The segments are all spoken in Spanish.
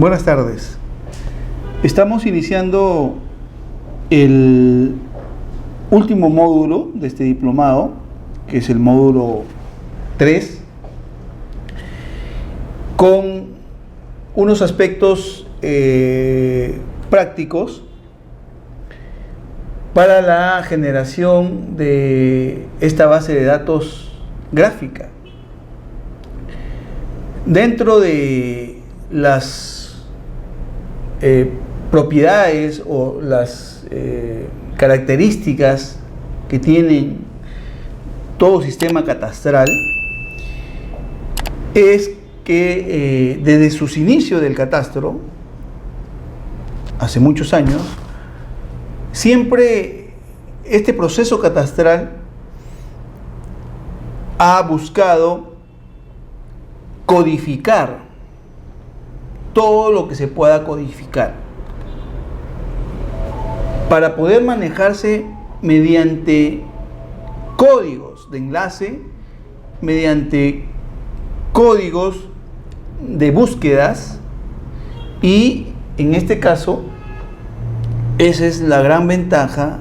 Buenas tardes. Estamos iniciando el último módulo de este diplomado, que es el módulo 3, con unos aspectos prácticos para la generación de esta base de datos gráfica. Dentro de las propiedades o las características que tienen todo sistema catastral, es que desde sus inicios del catastro, hace muchos años, siempre este proceso catastral ha buscado codificar todo lo que se pueda codificar para poder manejarse mediante códigos de enlace, mediante códigos de búsquedas, y en este caso esa es la gran ventaja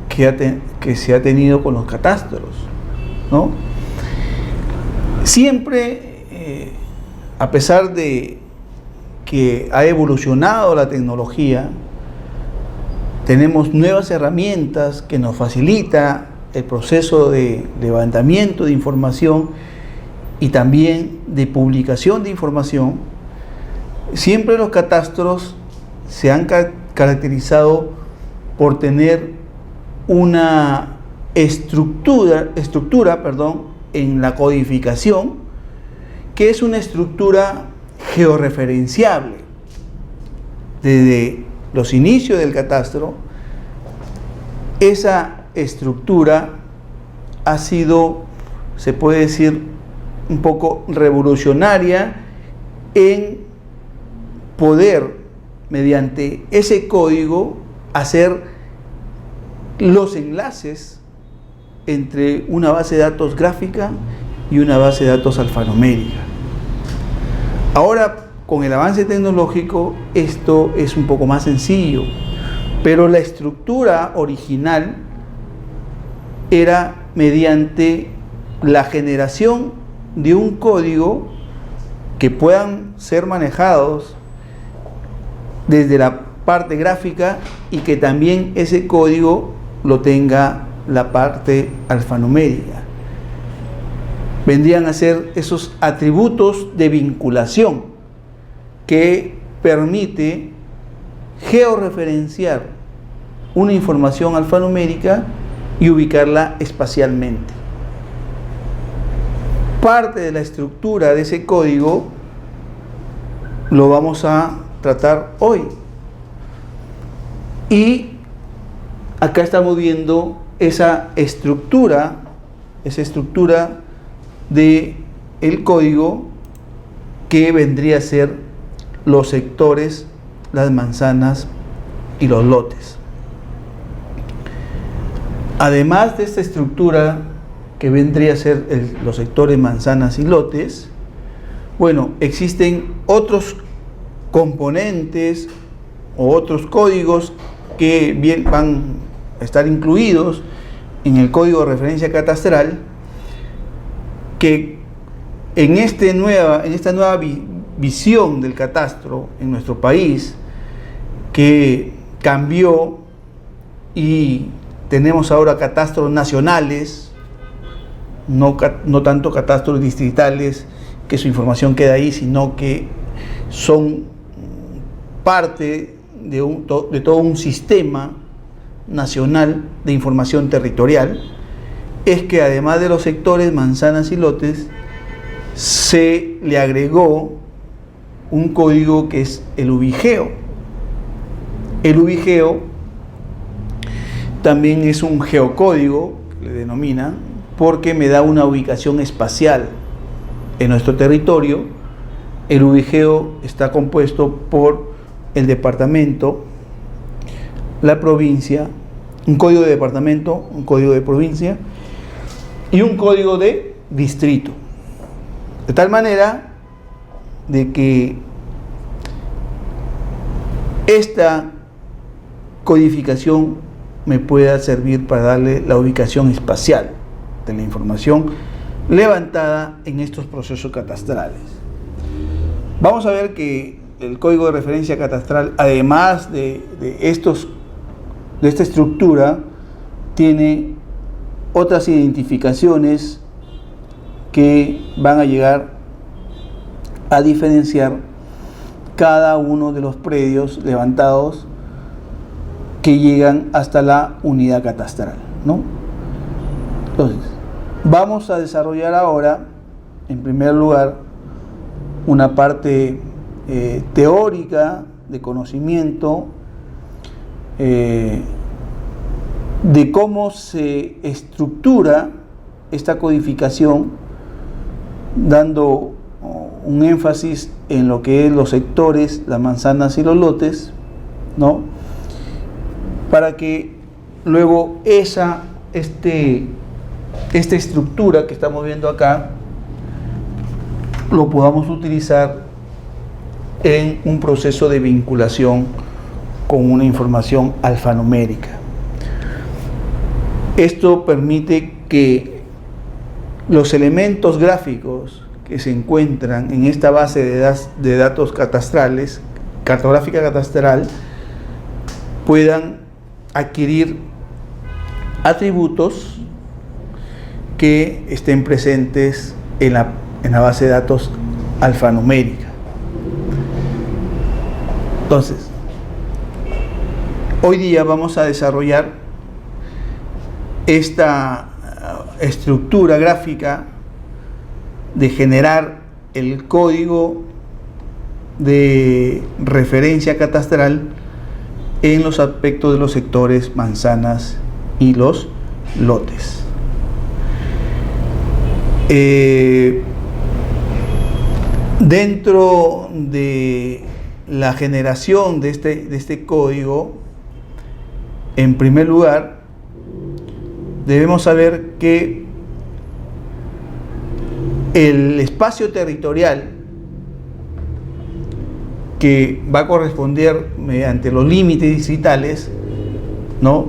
que se ha tenido con los catastros, ¿no? Siempre, a pesar de que ha evolucionado la tecnología, tenemos nuevas herramientas que nos facilita el proceso de levantamiento de información y también de publicación de información. Siempre los catastros se han caracterizado por tener una estructura en la codificación, que es una estructura georreferenciable. Desde los inicios del catastro, esa estructura ha sido, se puede decir, un poco revolucionaria en poder, mediante ese código, hacer los enlaces entre una base de datos gráfica y una base de datos alfanumérica. Ahora, con el avance tecnológico, esto es un poco más sencillo, pero la estructura original era mediante la generación de un código que puedan ser manejados desde la parte gráfica y que también ese código lo tenga la parte alfanumérica. Vendrían a ser esos atributos de vinculación que permite georreferenciar una información alfanumérica y ubicarla espacialmente. Parte de la estructura de ese código lo vamos a tratar hoy. Y acá estamos viendo esa estructura de el código que vendría a ser los sectores, las manzanas y los lotes. Además de esta estructura que vendría a ser los sectores, manzanas y lotes, bueno, existen otros componentes o otros códigos que bien van a estar incluidos en el código de referencia catastral, que en esta nueva visión del catastro en nuestro país, que cambió y tenemos ahora catastros nacionales, no tanto catastros distritales, que su información queda ahí, sino que son parte de todo un sistema nacional de información territorial, es que además de los sectores, manzanas y lotes, se le agregó un código que es el ubigeo. El ubigeo también es un geocódigo, le denomina, porque me da una ubicación espacial en nuestro territorio. El ubigeo está compuesto por el departamento, la provincia, un código de departamento, un código de provincia y un código de distrito. De tal manera de que esta codificación me pueda servir para darle la ubicación espacial de la información levantada en estos procesos catastrales. Vamos a ver que el código de referencia catastral, además de esta estructura, tiene otras identificaciones que van a llegar a diferenciar cada uno de los predios levantados que llegan hasta la unidad catastral, ¿no? Entonces, vamos a desarrollar ahora, en primer lugar, una parte teórica de conocimiento de cómo se estructura esta codificación, dando un énfasis en lo que es los sectores, las manzanas y los lotes, ¿no? Para que luego esta estructura que estamos viendo acá lo podamos utilizar en un proceso de vinculación con una información alfanumérica. Esto permite que los elementos gráficos que se encuentran en esta base de datos catastrales, cartográfica catastral, puedan adquirir atributos que estén presentes en la base de datos alfanumérica. Entonces, hoy día vamos a desarrollar esta estructura gráfica de generar el código de referencia catastral en los aspectos de los sectores, manzanas y los lotes. Dentro de la generación de este código, en primer lugar, debemos saber que el espacio territorial que va a corresponder mediante los límites distritales, ¿no?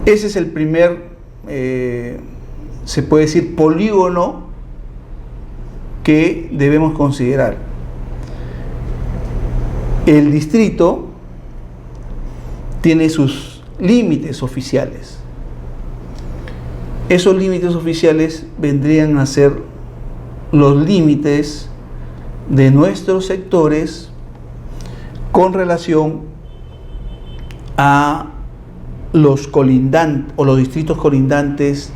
Ese es el primer, se puede decir, polígono que debemos considerar. El distrito tiene sus límites oficiales. Esos límites oficiales vendrían a ser los límites de nuestros sectores con relación a los colindantes o los distritos colindantes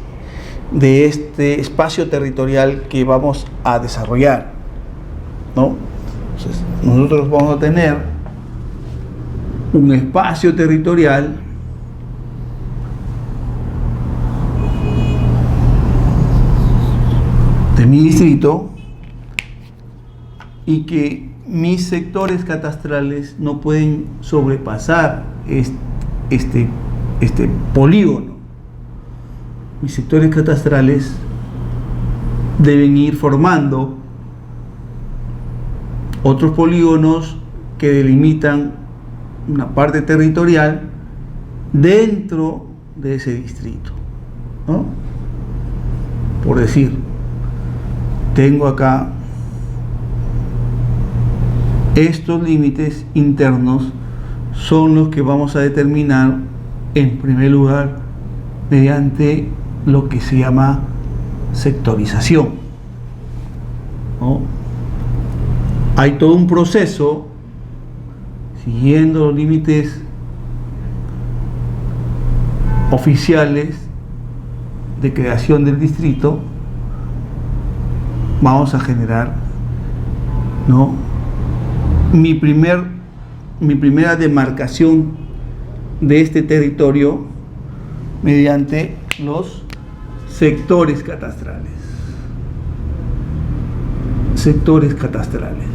de este espacio territorial que vamos a desarrollar, ¿no? Entonces, nosotros vamos a tener un espacio territorial de mi distrito y que mis sectores catastrales no pueden sobrepasar este polígono. Mis sectores catastrales deben ir formando otros polígonos que delimitan una parte territorial dentro de ese distrito, ¿no? Por decir, tengo acá estos límites internos, son los que vamos a determinar en primer lugar mediante lo que se llama sectorización, ¿no? Hay todo un proceso siguiendo los límites oficiales de creación del distrito. Vamos a generar, ¿no?, mi primera demarcación de este territorio mediante los sectores catastrales. Sectores catastrales.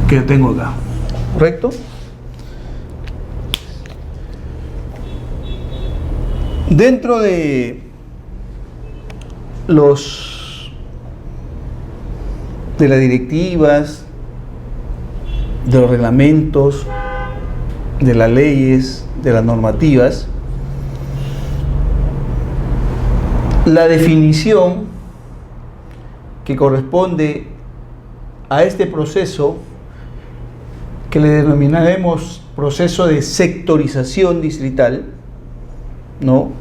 Que tengo acá, ¿correcto? Dentro de los de las directivas, de los reglamentos, de las leyes, de las normativas, la definición que corresponde a este proceso, que le denominaremos proceso de sectorización distrital, ¿no?,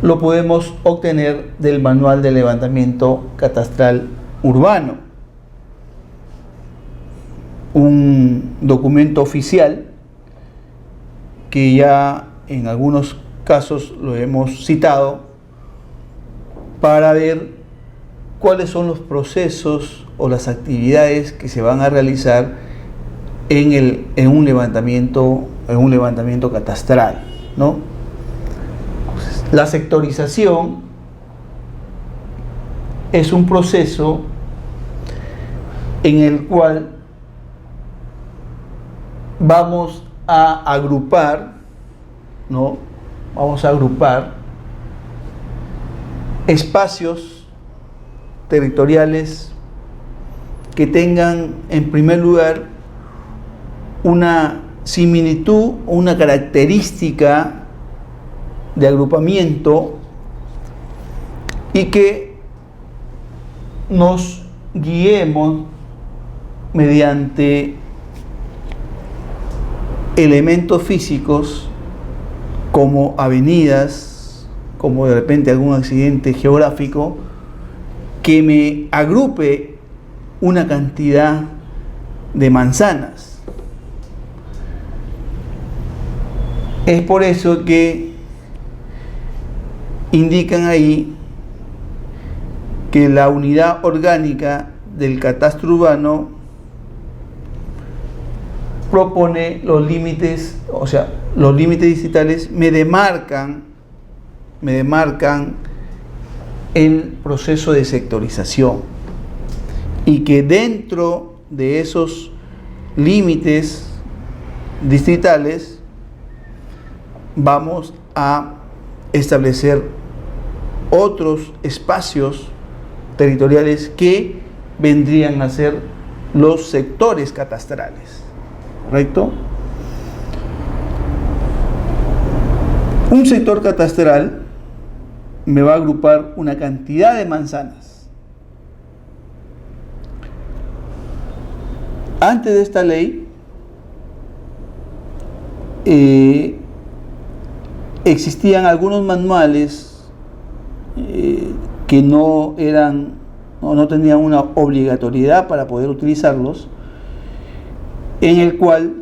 lo podemos obtener del Manual de Levantamiento Catastral Urbano, un documento oficial que ya en algunos casos lo hemos citado para ver cuáles son los procesos o las actividades que se van a realizar en un levantamiento catastral, ¿no? La sectorización es un proceso en el cual vamos a agrupar, ¿no? Vamos a agrupar espacios territoriales que tengan, en primer lugar, una similitud o una característica de agrupamiento y que nos guiemos mediante elementos físicos como avenidas, como de repente algún accidente geográfico que me agrupe una cantidad de manzanas. Es por eso que indican ahí que la unidad orgánica del catastro urbano propone los límites, o sea, los límites distritales me demarcan el proceso de sectorización, y que dentro de esos límites distritales vamos a establecer otros espacios territoriales que vendrían a ser los sectores catastrales, ¿correcto? Un sector catastral me va a agrupar una cantidad de manzanas. Antes de esta ley existían algunos manuales que no tenían una obligatoriedad para poder utilizarlos, en el cual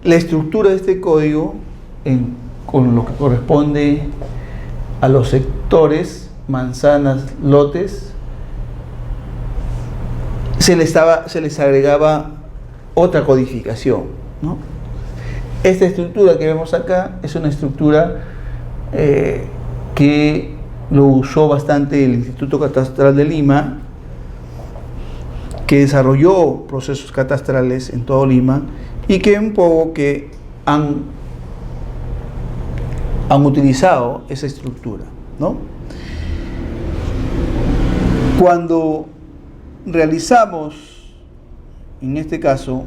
la estructura de este código, con lo que corresponde a los sectores, manzanas, lotes, se les agregaba otra codificación, ¿no? Esta estructura que vemos acá es una estructura que lo usó bastante el Instituto Catastral de Lima, que desarrolló procesos catastrales en todo Lima y que un poco que han utilizado esa estructura, ¿no? Cuando realizamos, en este caso,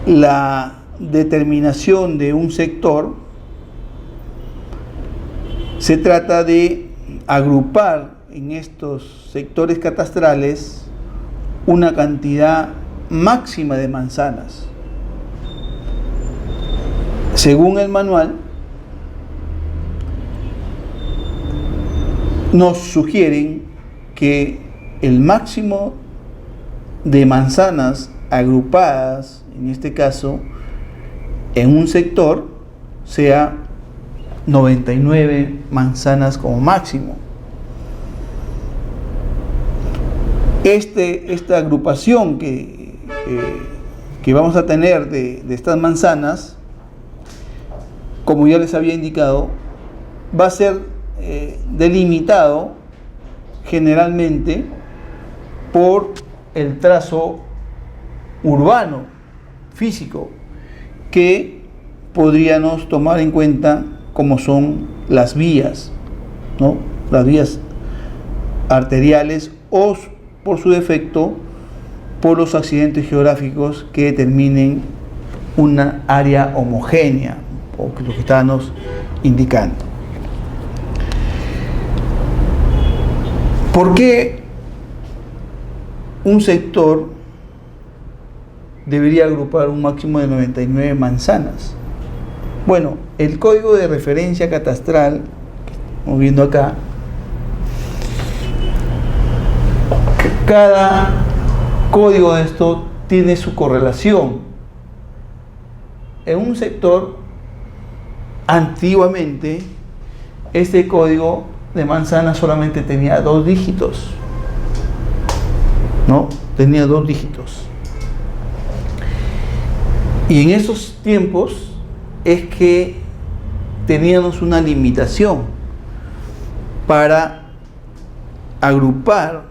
la determinación de un sector, se trata de agrupar en estos sectores catastrales una cantidad máxima de manzanas. Según el manual, nos sugieren que el máximo de manzanas agrupadas, en este caso, en un sector, sea 99 manzanas como máximo. Esta agrupación que vamos a tener de estas manzanas, como ya les había indicado, va a ser delimitado generalmente por el trazo urbano, físico, que podríamos tomar en cuenta como son las vías, ¿no? Las vías arteriales o, por su defecto, por los accidentes geográficos que determinen una área homogénea, o lo que estábamos indicando. ¿Por qué un sector debería agrupar un máximo de 99 manzanas? Bueno, el código de referencia catastral, que estamos viendo acá, cada código de esto tiene su correlación. En un sector, antiguamente, este código de manzana solamente tenía 2 dígitos, ¿no? Tenía 2 dígitos. Y en esos tiempos es que teníamos una limitación para agrupar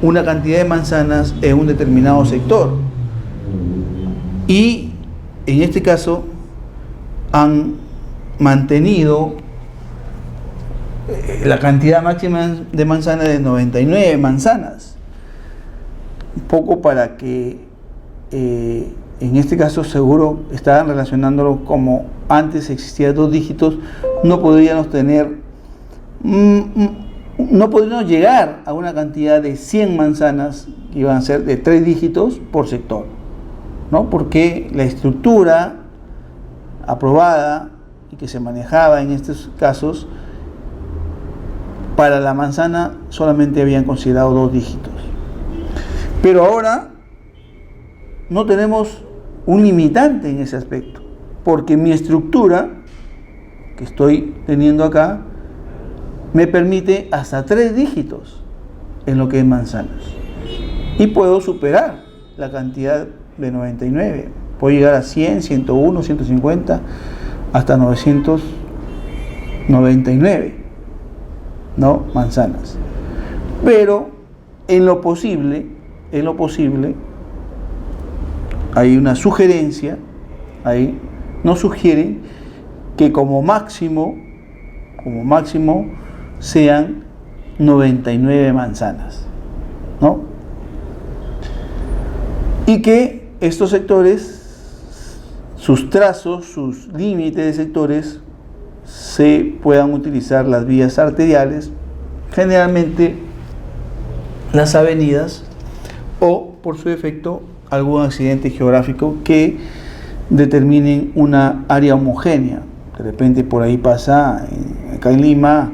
una cantidad de manzanas en un determinado sector. Y en este caso han mantenido la cantidad máxima de manzanas de 99 manzanas, un poco para que en este caso seguro estaban relacionándolo como antes existía 2 dígitos, no podríamos tener no podríamos llegar a una cantidad de 100 manzanas que iban a ser de 3 dígitos por sector, ¿no? Porque la estructura aprobada y que se manejaba en estos casos, para la manzana solamente habían considerado 2 dígitos. Pero ahora no tenemos un limitante en ese aspecto, porque mi estructura que estoy teniendo acá me permite hasta 3 dígitos en lo que es manzanas. Y puedo superar la cantidad de 99. Puedo llegar a 100, 101, 150, hasta 999, ¿no? Manzanas. Pero en lo posible, hay una sugerencia, ahí nos sugieren que como máximo sean 99 manzanas, ¿no? Y que estos sectores, sus trazos, sus límites de sectores, se puedan utilizar las vías arteriales, generalmente las avenidas, o por su defecto algún accidente geográfico que determinen una área homogénea. De repente por ahí pasa, acá en Lima,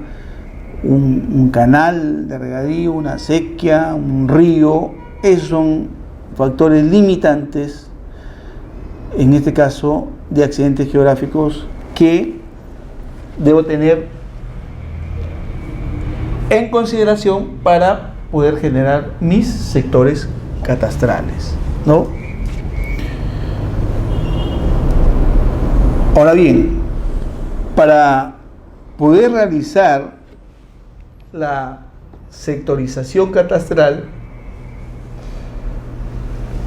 un canal de regadío, una acequia, un río. Esos son factores limitantes, en este caso de accidentes geográficos, que debo tener en consideración para poder generar mis sectores catastrales, ¿no? Ahora bien, para poder realizar la sectorización catastral,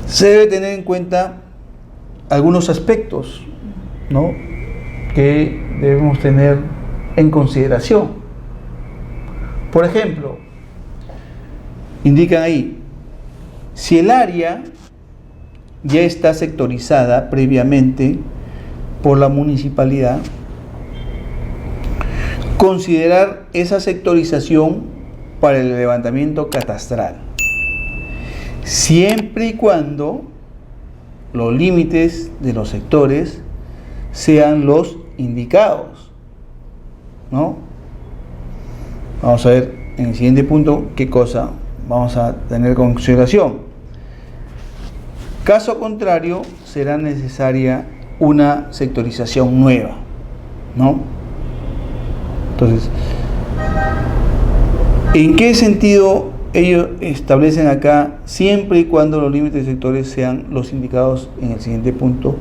se debe tener en cuenta algunos aspectos, ¿no?, que debemos tener en consideración. Por ejemplo, indican ahí, si el área ya está sectorizada previamente por la municipalidad, considerar esa sectorización para el levantamiento catastral, siempre y cuando los límites de los sectores sean los indicados, ¿no? Vamos a ver en el siguiente punto qué cosa vamos a tener en consideración. Caso contrario, será necesaria una sectorización nueva, ¿no? Entonces, ¿en qué sentido ellos establecen acá siempre y cuando los límites de sectores sean los indicados en el siguiente punto?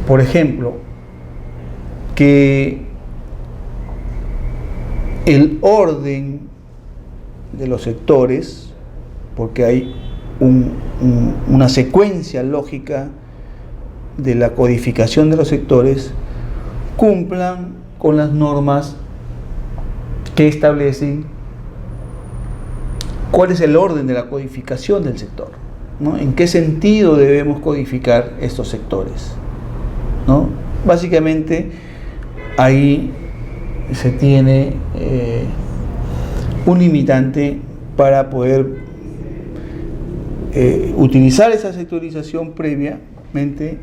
Por ejemplo, que el orden de los sectores, porque hay una secuencia lógica de la codificación de los sectores, cumplan con las normas que establecen ¿Cuál es el orden de la codificación del sector? ¿No? ¿En qué sentido debemos codificar estos sectores? ¿No? Básicamente, ahí se tiene un limitante para poder utilizar esa sectorización previamente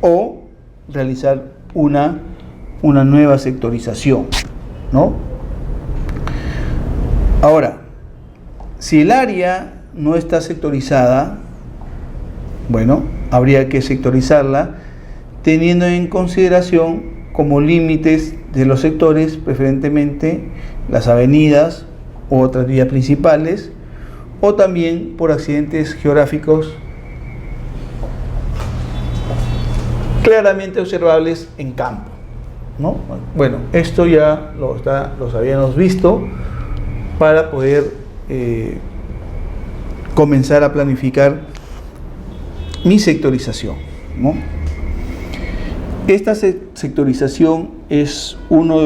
o realizar una nueva sectorización, ¿no? Ahora, si el área no está sectorizada, bueno, habría que sectorizarla teniendo en consideración como límites de los sectores, preferentemente las avenidas u otras vías principales, o también por accidentes geográficos claramente observables en campo, ¿no? Bueno, esto ya los habíamos visto para poder comenzar a planificar mi sectorización, ¿no? Esta sectorización es uno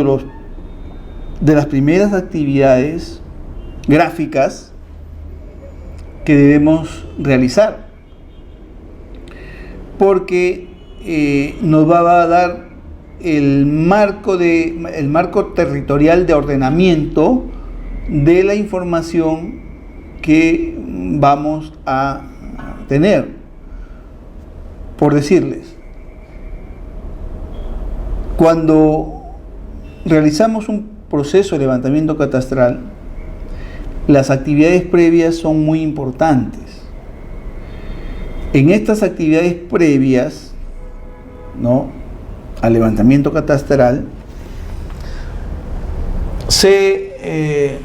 de las primeras actividades gráficas que debemos realizar, porque nos va a dar el marco territorial de ordenamiento de la información que vamos a tener. Por decirles, cuando realizamos un proceso de levantamiento catastral, las actividades previas son muy importantes. En estas actividades previas, ¿no?, al levantamiento catastral, se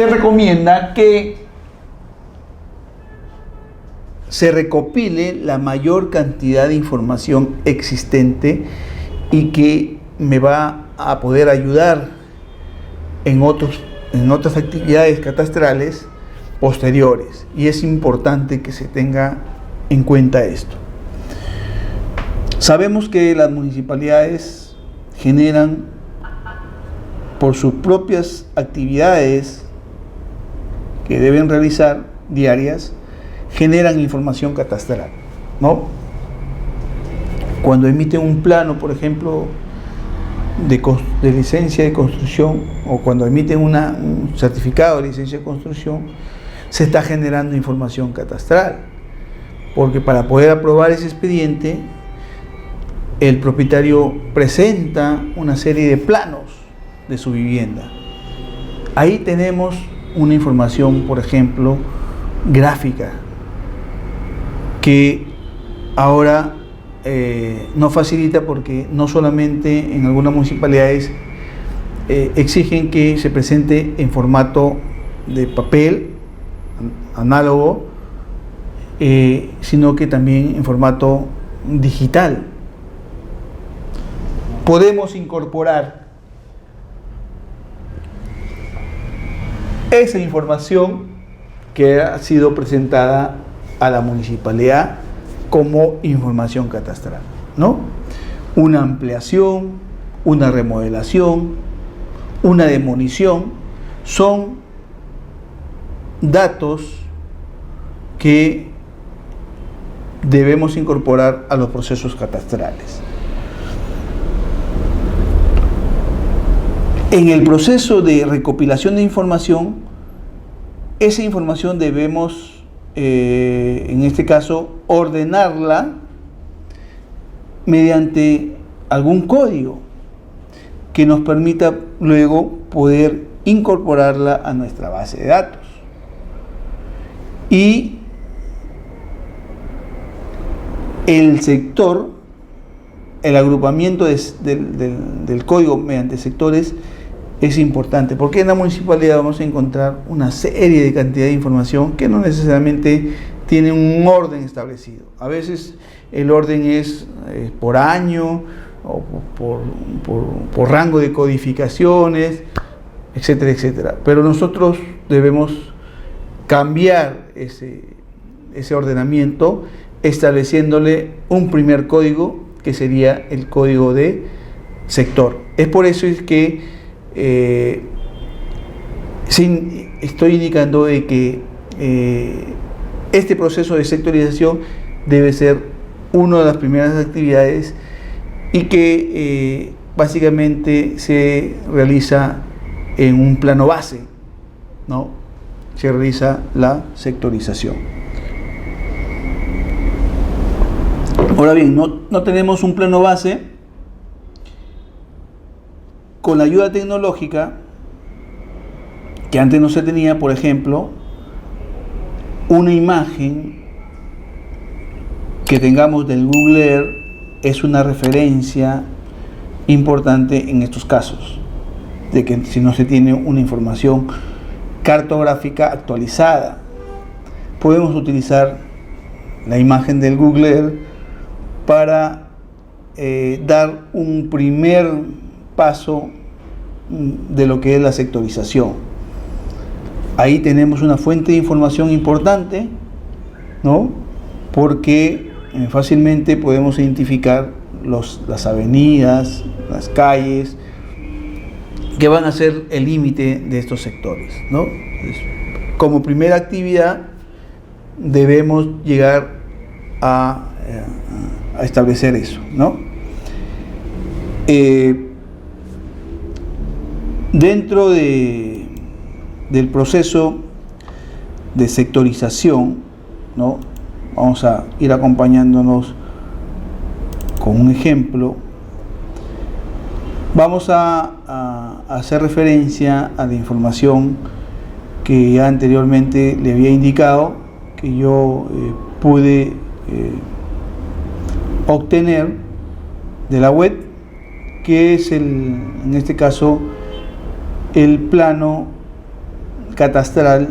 recomienda que se recopile la mayor cantidad de información existente y que me va a poder ayudar en otras actividades catastrales posteriores, y es importante que se tenga en cuenta esto. Sabemos que las municipalidades generan por sus propias actividades que deben realizar diarias, generan información catastral, ¿no? Cuando emiten un plano, por ejemplo, de licencia de construcción, o cuando emiten un certificado de licencia de construcción, se está generando información catastral, porque para poder aprobar ese expediente, el propietario presenta una serie de planos de su vivienda. Ahí tenemos una información, por ejemplo, gráfica, que ahora nos facilita, porque no solamente en algunas municipalidades exigen que se presente en formato de papel análogo, sino que también en formato digital. Podemos incorporar esa información que ha sido presentada a la municipalidad como información catastral, ¿no? Una ampliación, una remodelación, una demolición, son datos que debemos incorporar a los procesos catastrales. En el proceso de recopilación de información, esa información debemos, en este caso, ordenarla mediante algún código que nos permita luego poder incorporarla a nuestra base de datos. Y el sector, el agrupamiento del código mediante sectores es importante, porque en la municipalidad vamos a encontrar una serie de cantidad de información que no necesariamente tiene un orden establecido. A veces el orden es por año o por rango de codificaciones, etcétera, etcétera. Pero nosotros debemos cambiar ese ordenamiento, estableciéndole un primer código que sería el código de sector. Es por eso es que estoy indicando de que este proceso de sectorización debe ser una de las primeras actividades y que básicamente se realiza en un plano base, ¿no? Se realiza la sectorización. Ahora bien, no tenemos un plano base. Con la ayuda tecnológica, que antes no se tenía, por ejemplo, una imagen que tengamos del Google Earth es una referencia importante en estos casos, de que si no se tiene una información cartográfica actualizada, podemos utilizar la imagen del Google Earth para dar un primer paso de lo que es la sectorización. Ahí tenemos una fuente de información importante, ¿no? Porque fácilmente podemos identificar las avenidas, las calles, que van a ser el límite de estos sectores, ¿no? Entonces, como primera actividad debemos llegar a establecer eso, ¿no? Dentro del proceso de sectorización, ¿no? Vamos a ir acompañándonos con un ejemplo. Vamos a hacer referencia a la información que ya anteriormente le había indicado, que yo pude obtener de la web, que es en este caso el plano catastral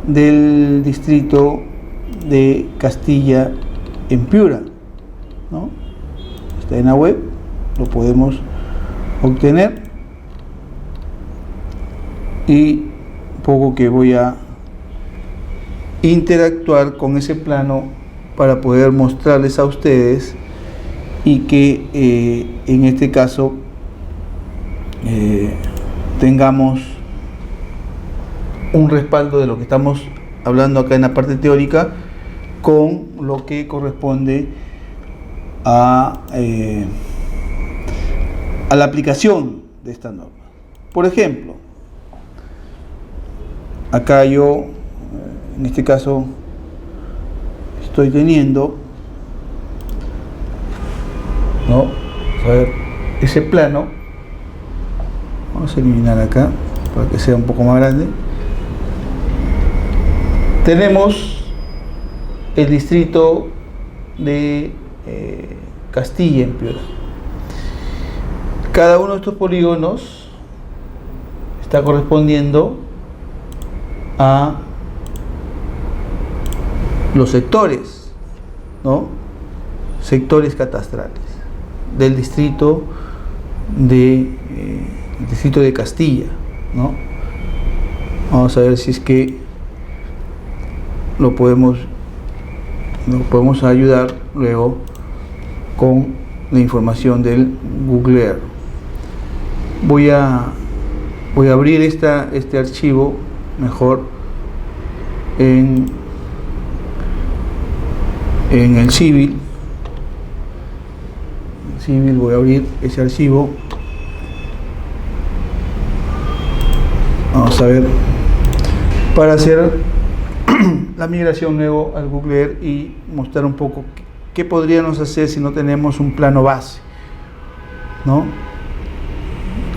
del distrito de Castilla en Piura, ¿no? Está en la web, lo podemos obtener, y poco que voy a interactuar con ese plano para poder mostrarles a ustedes y que en este caso tengamos un respaldo de lo que estamos hablando acá en la parte teórica con lo que corresponde a la aplicación de esta norma. Por ejemplo, acá yo en este caso estoy teniendo, ¿no? A ver, ese plano, vamos a eliminar acá para que sea un poco más grande. Tenemos el distrito de Castilla en Piura. Cada uno de estos polígonos está correspondiendo a los sectores, ¿no? Sectores catastrales del distrito de Castilla, ¿no? Vamos a ver si es que nos podemos ayudar luego con la información del Google Earth. Voy a abrir este archivo mejor en el Civil. Voy a abrir ese archivo. Vamos a ver, para hacer la migración luego al Google Earth y mostrar un poco qué podríamos hacer si no tenemos un plano base, ¿no?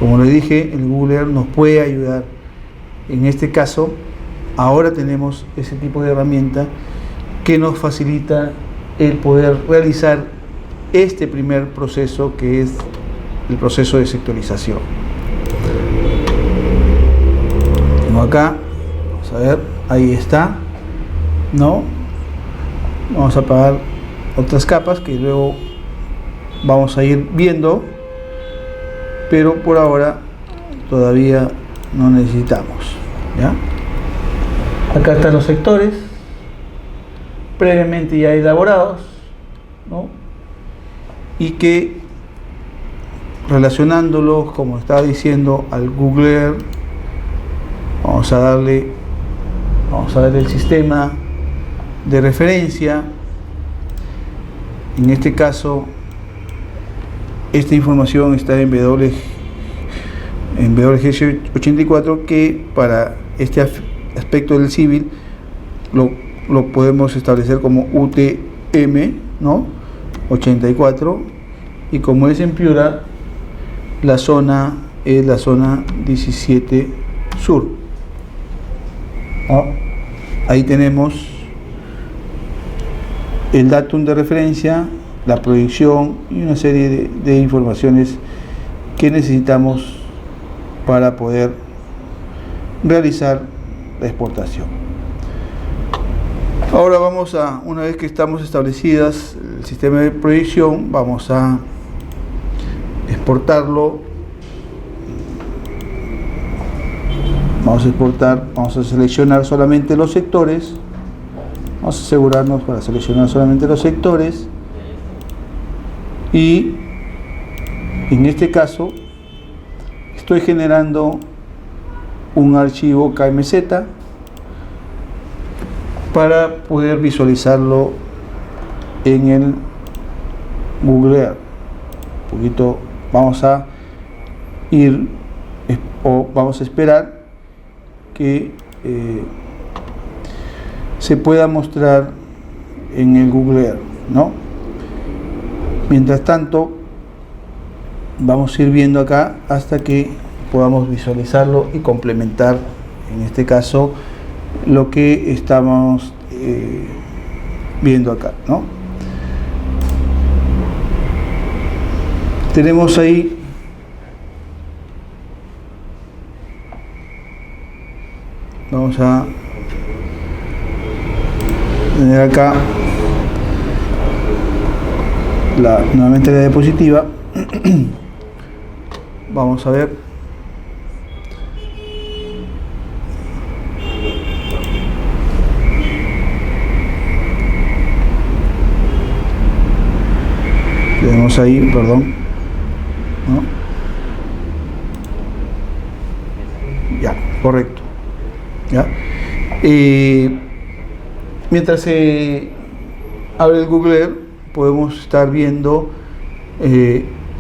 Como les dije, el Google Earth nos puede ayudar. En este caso, ahora tenemos ese tipo de herramienta que nos facilita el poder realizar este primer proceso, que es el proceso de sectorización. Tengo acá, vamos a ver, ahí está, ¿no? Vamos a apagar otras capas que luego vamos a ir viendo, pero por ahora todavía no necesitamos, ¿ya? Acá están los sectores previamente ya elaborados, ¿no? Y que relacionándolo, como estaba diciendo, al Google Earth. Vamos a darle el sistema de referencia. En este caso, esta información está en WG84, que para este aspecto del civil lo podemos establecer como UTM, ¿no? 84, y como es en Piura, la zona es la zona 17 sur, ¿no? Ahí tenemos el datum de referencia, la proyección y una serie de informaciones que necesitamos para poder realizar la exportación. Ahora vamos a, una vez que estamos establecidas el sistema de proyección, vamos a exportarlo. Vamos a exportar, vamos a seleccionar solamente los sectores. Vamos a asegurarnos para seleccionar solamente los sectores, y en este caso estoy generando un archivo KMZ para poder visualizarlo en el Google Earth. Un poquito vamos a ir, o vamos a esperar que se pueda mostrar en el Google Earth, ¿no? Mientras tanto, vamos a ir viendo acá hasta que podamos visualizarlo y complementar, en este caso, lo que estamos viendo acá, ¿no? Tenemos ahí vamos a tener acá nuevamente la diapositiva. Vamos a ver. Tenemos ahí, perdón, ¿no? Ya, correcto. Ya. Mientras se abre el Google Earth, podemos estar viendo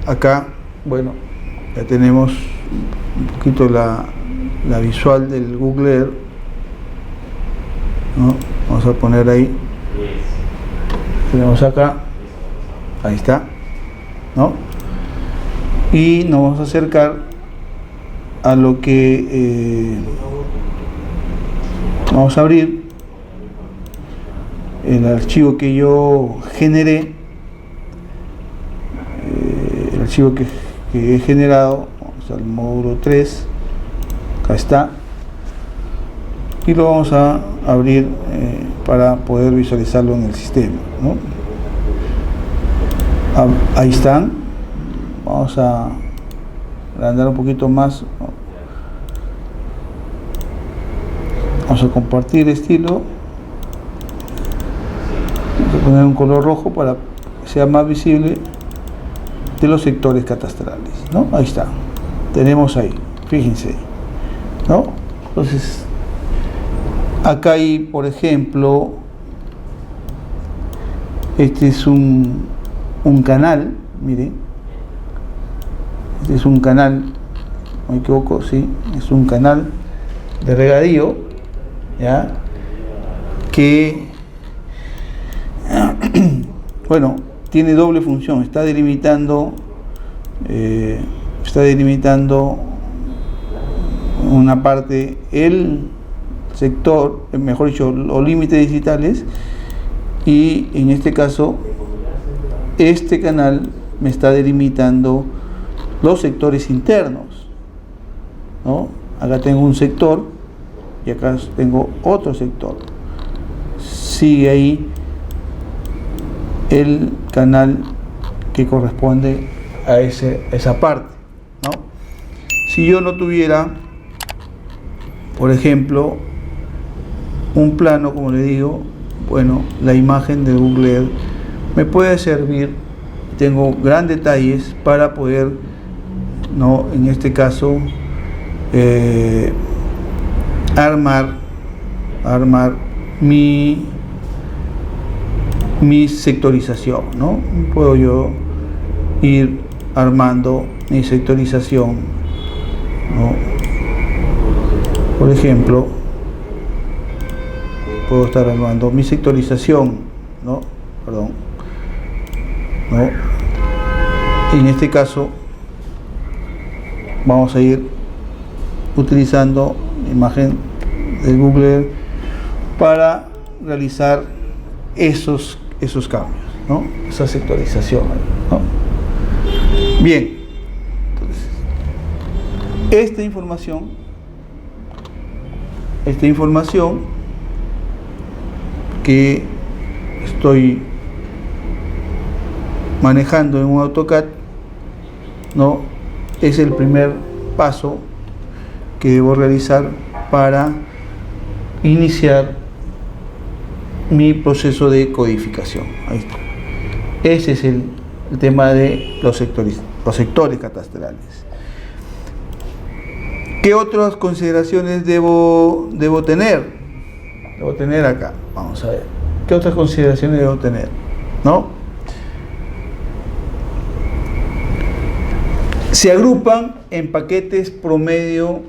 acá, bueno, ya tenemos un poquito la visual del Google Earth, ¿no? Vamos a poner ahí, tenemos acá, ahí está, ¿no? Y nos vamos a acercar a lo que vamos a abrir el archivo que yo generé, el archivo que he generado. Vamos al módulo 3, acá está, y lo vamos a abrir para poder visualizarlo en el sistema, ¿no? Ahí están. Vamos a agrandar un poquito más, ¿no? Vamos a compartir estilo. Vamos a poner un color rojo para que sea más visible de los sectores catastrales, ¿no? Ahí está. Tenemos ahí, fíjense, ¿no? Entonces, acá hay, por ejemplo, este es un canal, miren. Este es un canal, no me equivoco, sí, es un canal de regadío, ¿ya? Que, bueno, tiene doble función. Está delimitando una parte, el sector, mejor dicho, los límites digitales, y en este caso este canal me está delimitando los sectores internos, ¿no? Acá tengo un sector y acá tengo otro sector. Sigue ahí el canal que corresponde a esa parte, ¿no? Si yo no tuviera, por ejemplo, un plano, como le digo, bueno, la imagen de Google Earth me puede servir. Tengo grandes detalles para poder ¿no? En este caso, armar mi sectorización, ¿no? Puedo yo ir armando mi sectorización, ¿no? Por ejemplo, puedo estar armando mi sectorización, ¿no? Perdón, ¿no? En este caso vamos a ir utilizando imagen de Google para realizar esos cambios, ¿no? Esa sectorización, ¿no? Bien, entonces, esta información que estoy manejando en un AutoCAD, ¿no? Es el primer paso que debo realizar para iniciar mi proceso de codificación. Ahí está. Ese es el tema de los sectores catastrales. ¿Qué otras consideraciones debo tener? Debo tener acá. Vamos a ver. ¿Qué otras consideraciones debo tener? ¿No? Se agrupan en paquetes promedio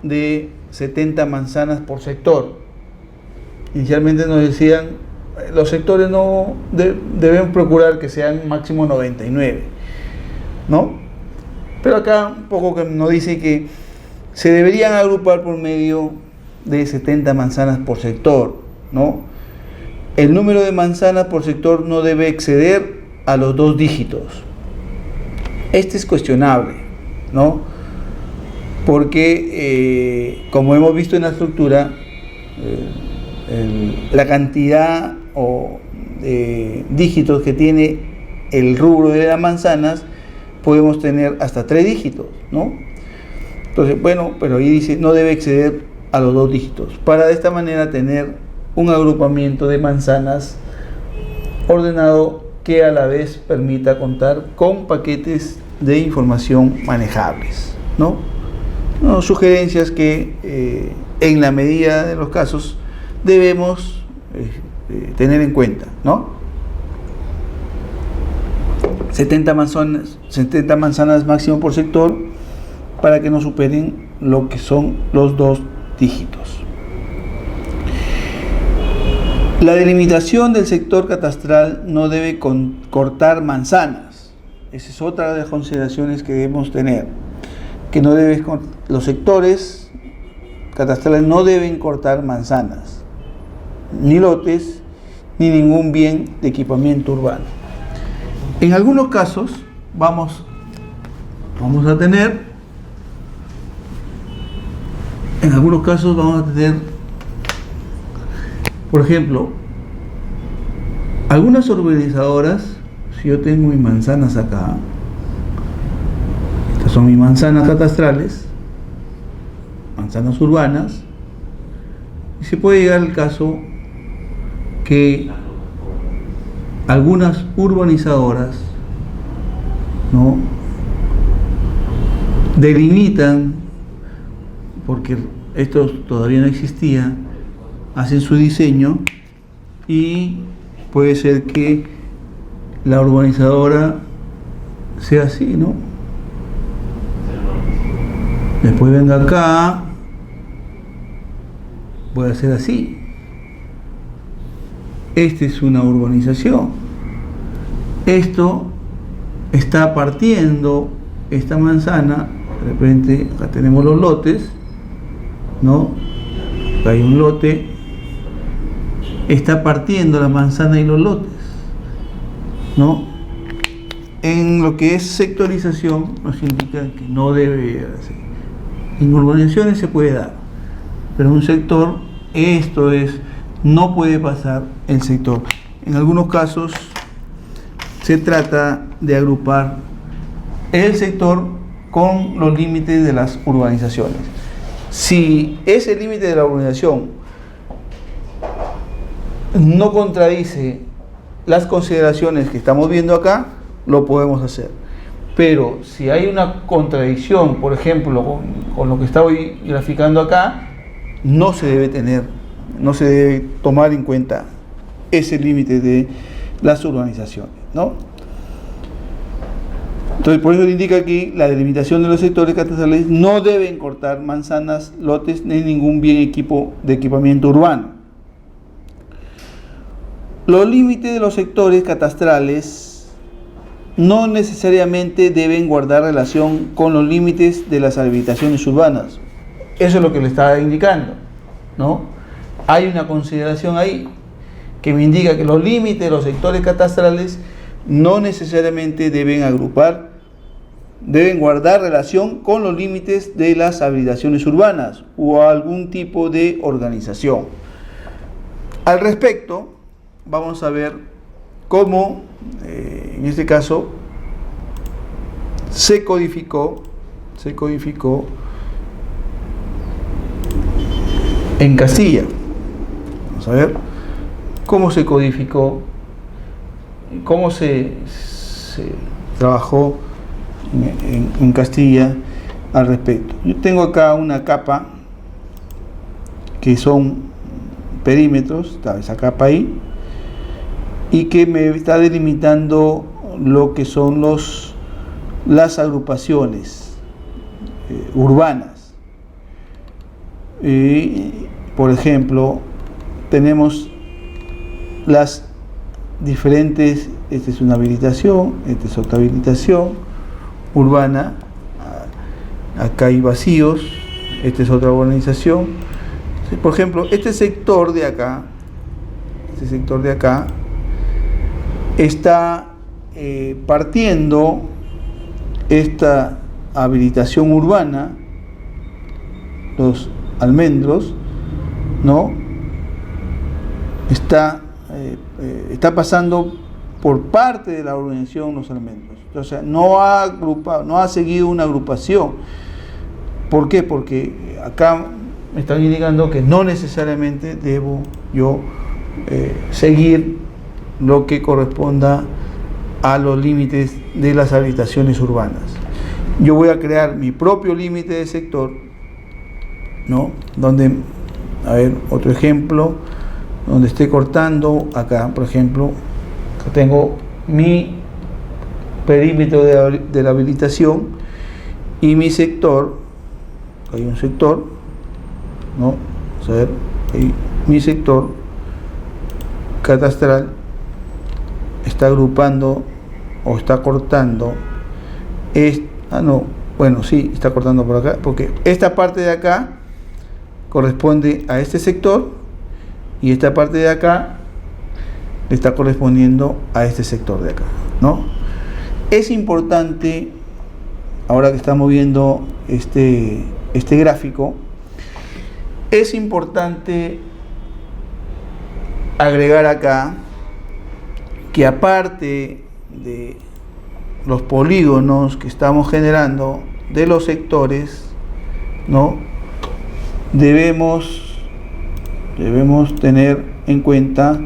de 70 manzanas por sector. Inicialmente nos decían, los sectores no deben procurar que sean máximo 99, ¿no? Pero acá un poco que nos dice que se deberían agrupar por medio de 70 manzanas por sector, ¿no? El número de manzanas por sector no debe exceder a los 2 dígitos. Este es cuestionable, ¿no? Porque, como hemos visto en la estructura, la cantidad de dígitos que tiene el rubro de las manzanas, podemos tener hasta 3 dígitos, ¿no? Entonces, bueno, pero ahí dice no debe exceder a los 2 dígitos, para de esta manera tener un agrupamiento de manzanas ordenado que a la vez permita contar con paquetes de información manejables, ¿no? No, sugerencias que en la medida de los casos debemos tener en cuenta, ¿no? 70 manzanas máximo por sector para que no superen lo que son los 2 dígitos. La delimitación del sector catastral no debe cortar manzanas. Esa es otra de las consideraciones que debemos tener, que los sectores catastrales no deben cortar manzanas, ni lotes, ni ningún bien de equipamiento urbano. En algunos casos vamos a tener por ejemplo, algunas urbanizadoras. Si yo tengo mis manzanas acá, estas son mis manzanas catastrales, manzanas urbanas, y se puede llegar al caso que algunas urbanizadoras, ¿no?, delimitan, porque esto todavía no existía, hacen su diseño y puede ser que la urbanizadora sea así, ¿no? Después venga acá, puede ser así. Esta es una urbanización. Esto está partiendo esta manzana. De repente acá tenemos los lotes, ¿no? Acá hay un lote. Está partiendo la manzana y los lotes, ¿no? En lo que es sectorización nos indica que no debe hacer. En urbanizaciones se puede dar, pero en un sector no puede pasar el sector. En algunos casos se trata de agrupar el sector con los límites de las urbanizaciones. Si ese límite de la urbanización no contradice las consideraciones que estamos viendo acá, lo podemos hacer. Pero si hay una contradicción, por ejemplo, con lo que estoy graficando acá, no se debe tomar en cuenta ese límite de las urbanizaciones, ¿no? Entonces, por eso indica aquí la delimitación de los sectores catastrales no deben cortar manzanas, lotes ni ningún bien de equipamiento urbano. Los límites de los sectores catastrales no necesariamente deben guardar relación con los límites de las habilitaciones urbanas. Eso es lo que le estaba indicando, ¿no? Hay una consideración ahí que me indica que los límites de los sectores catastrales no necesariamente deben guardar relación con los límites de las habilitaciones urbanas o algún tipo de organización. Al respecto, vamos a ver cómo, en este caso, se codificó en Castilla. Vamos a ver cómo se codificó, cómo se trabajó en Castilla al respecto. Yo tengo acá una capa que son perímetros, está esa capa ahí, y que me está delimitando lo que son las agrupaciones urbanas. Por ejemplo, tenemos las diferentes, esta es una habilitación, esta es otra habilitación urbana, acá hay vacíos, esta es otra urbanización. Por ejemplo, este sector de acá está partiendo esta habilitación urbana, los almendros, ¿no? Está pasando por parte de la urbanización los almendros. O sea, no ha seguido una agrupación. ¿Por qué? Porque acá me están indicando que no necesariamente debo yo seguir lo que corresponda a los límites de las habilitaciones urbanas. Yo voy a crear mi propio límite de sector, ¿no? Donde, a ver, otro ejemplo, donde esté cortando, acá, por ejemplo, acá tengo mi perímetro de la habilitación y mi sector, hay un sector, ¿no? Vamos a ver, mi sector catastral está agrupando o está cortando, está cortando por acá, porque esta parte de acá corresponde a este sector y esta parte de acá le está correspondiendo a este sector de acá, ¿no? Es importante, ahora que estamos viendo este gráfico, es importante agregar acá que aparte de los polígonos que estamos generando de los sectores, ¿no? Debemos tener en cuenta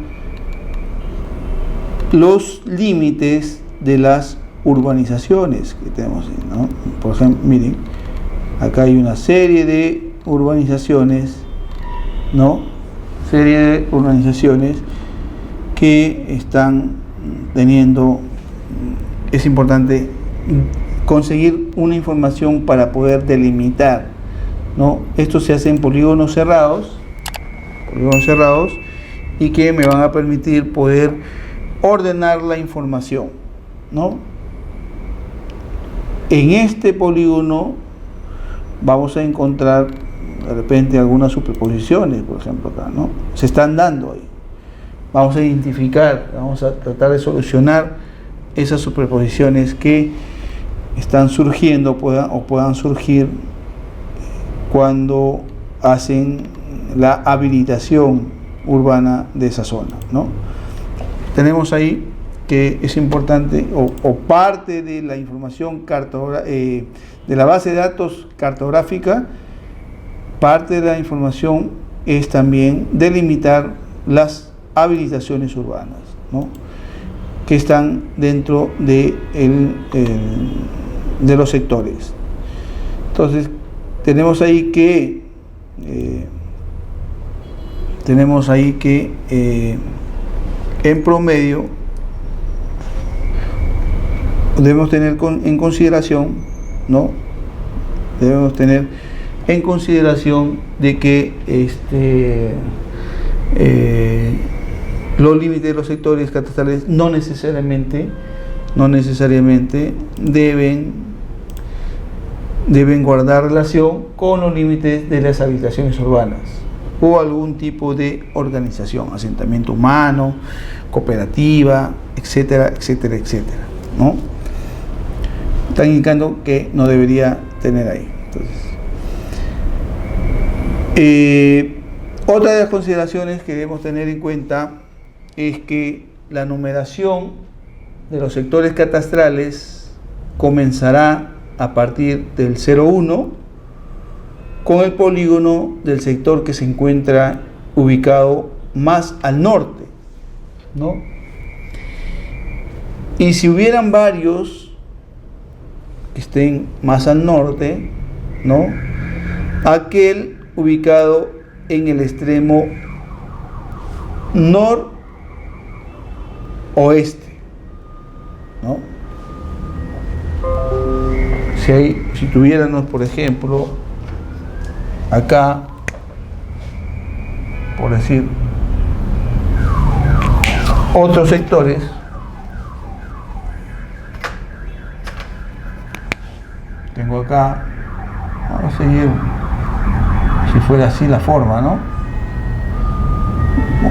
los límites de las urbanizaciones que tenemos, ¿no? Por ejemplo, miren, acá hay una serie de urbanizaciones, ¿no? Serie de urbanizaciones que están teniendo. Es importante conseguir una información para poder delimitar, ¿no? Esto se hace en polígonos cerrados y que me van a permitir poder ordenar la información, ¿no? En este polígono vamos a encontrar de repente algunas superposiciones, por ejemplo acá, ¿no? Se están dando ahí. Vamos a identificar, vamos a tratar de solucionar esas superposiciones que están surgiendo o puedan surgir cuando hacen la habilitación urbana de esa zona, ¿no? Tenemos ahí que es importante, o parte de la información de la base de datos cartográfica, parte de la información es también delimitar las habilitaciones urbanas, ¿no? que están dentro de los sectores. Entonces, tenemos ahí que en promedio debemos tener en consideración, ¿no? Debemos tener en consideración de que los límites de los sectores catastrales no necesariamente deben guardar relación con los límites de las habitaciones urbanas o algún tipo de organización, asentamiento humano, cooperativa, etcétera, etcétera, etcétera, ¿no? Están indicando que no debería tener ahí. Entonces, otra de las consideraciones que debemos tener en cuenta es que la numeración de los sectores catastrales comenzará a partir del 01 con el polígono del sector que se encuentra ubicado más al norte, ¿no? Y si hubieran varios que estén más al norte, ¿no? Aquel ubicado en el extremo noroeste, ¿no? Si tuviéramos, por ejemplo, acá, por decir, otros sectores, tengo acá, vamos a seguir, si fuera así la forma, ¿no?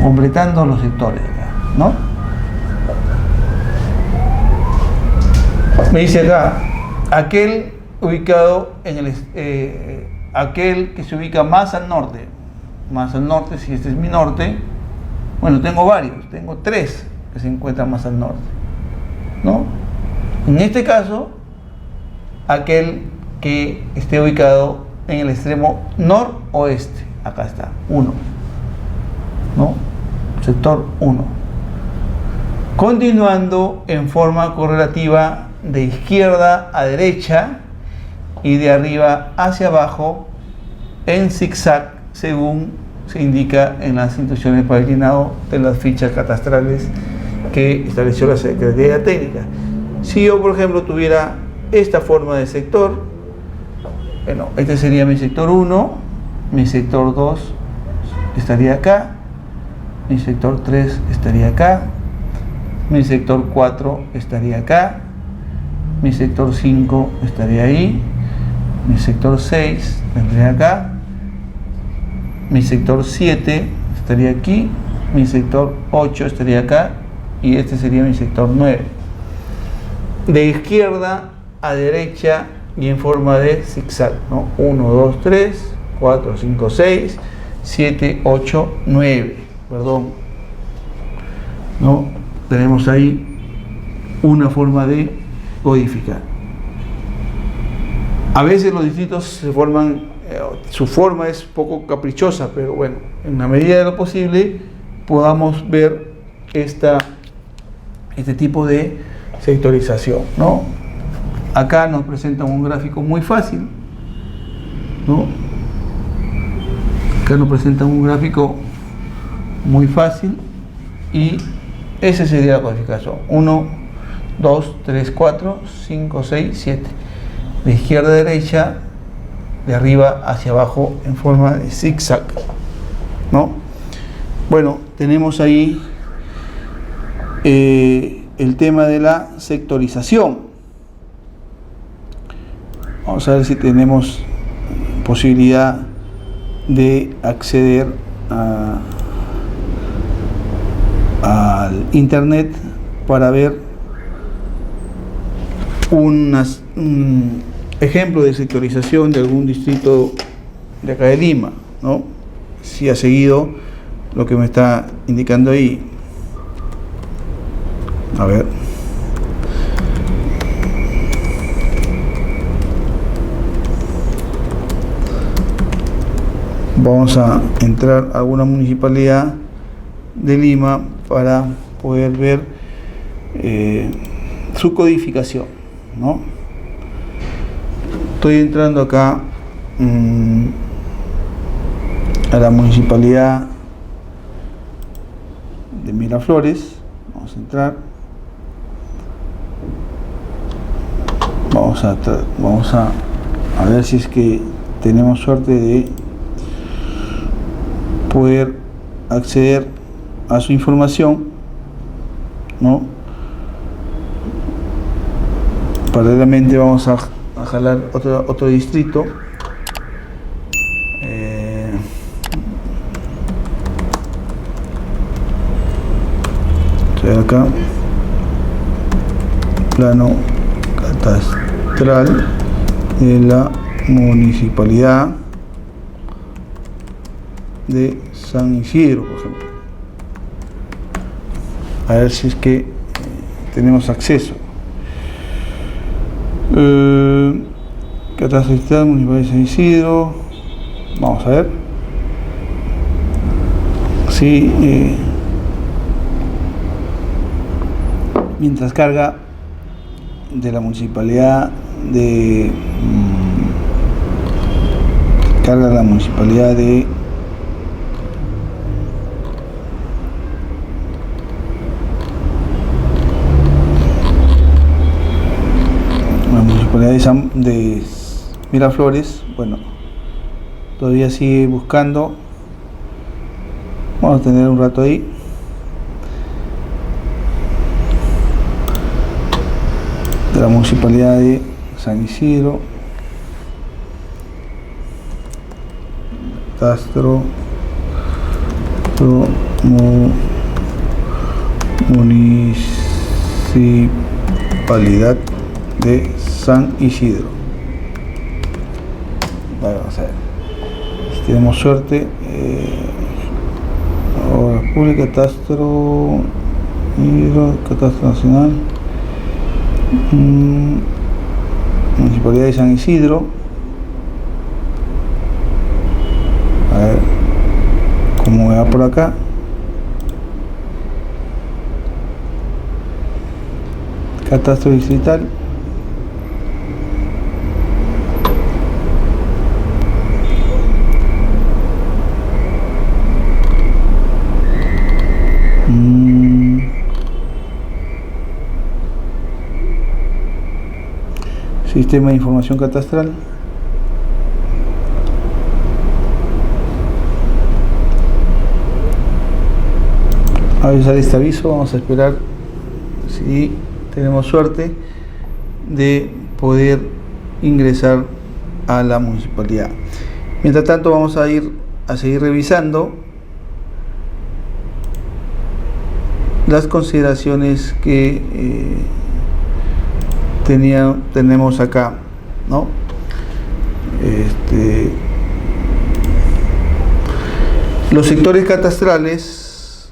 Completando los sectores, ¿no? Me dice acá, aquel ubicado en aquel que se ubica más al norte, si este es mi norte, bueno, tengo varios, tengo 3 que se encuentran más al norte, ¿no? En este caso, aquel que esté ubicado en el extremo noroeste, acá está, 1, ¿no? Sector 1. Continuando en forma correlativa de izquierda a derecha y de arriba hacia abajo en zigzag, según se indica en las instrucciones para el llenado de las fichas catastrales que estableció la Secretaría Técnica. Si yo, por ejemplo, tuviera esta forma de sector, bueno, este sería mi sector 1, mi sector 2 estaría acá, mi sector 3 estaría acá, mi sector 4 estaría acá, mi sector 5 estaría ahí, mi sector 6 vendría acá, mi sector 7 estaría aquí, mi sector 8 estaría acá y este sería mi sector 9. De izquierda a derecha y en forma de zigzag, ¿no? 1, 2, 3, 4, 5, 6, 7, 8, 9, perdón, ¿no? Tenemos ahí una forma de codificar. A veces los distritos se forman, su forma es poco caprichosa, pero bueno, en la medida de lo posible podamos ver este tipo de sectorización, ¿no? Acá nos presentan un gráfico muy fácil, ¿no? Acá nos presentan un gráfico muy fácil y esa sería la codificación. 1, 2, 3, 4, 5, 6, 7. De izquierda a derecha, de arriba hacia abajo en forma de zigzag, ¿no? Bueno, tenemos ahí el tema de la sectorización. Vamos a ver si tenemos posibilidad de acceder al internet para ver un ejemplo de sectorización de algún distrito de acá de Lima, ¿no? Si ha seguido lo que me está indicando ahí. A ver. Vamos a entrar a alguna municipalidad de Lima para poder ver su codificación, ¿no? Estoy entrando acá a la municipalidad de Miraflores. Vamos a entrar. Vamos a ver si es que tenemos suerte de poder acceder a su información, ¿no? Paralelamente vamos a jalar otro distrito. Estoy acá, plano catastral de la municipalidad de San Isidro, por ejemplo. A ver si es que tenemos acceso. Catastral municipal de San Isidro. Vamos a ver. Sí, mientras carga de la municipalidad de carga la municipalidad de de Miraflores. Bueno, todavía sigue buscando. Vamos a tener un rato ahí. De la municipalidad de San Isidro. Catastro municipalidad de San Isidro. Vamos a ver si tenemos suerte. Obra pública, catastro nacional, municipalidad de San Isidro. A ver cómo va por acá. Catastro distrital. Sistema de información catastral. A avisar este aviso. Vamos a esperar si tenemos suerte de poder ingresar a la municipalidad. Mientras tanto vamos a seguir revisando las consideraciones que tenemos acá, ¿no? Los sectores catastrales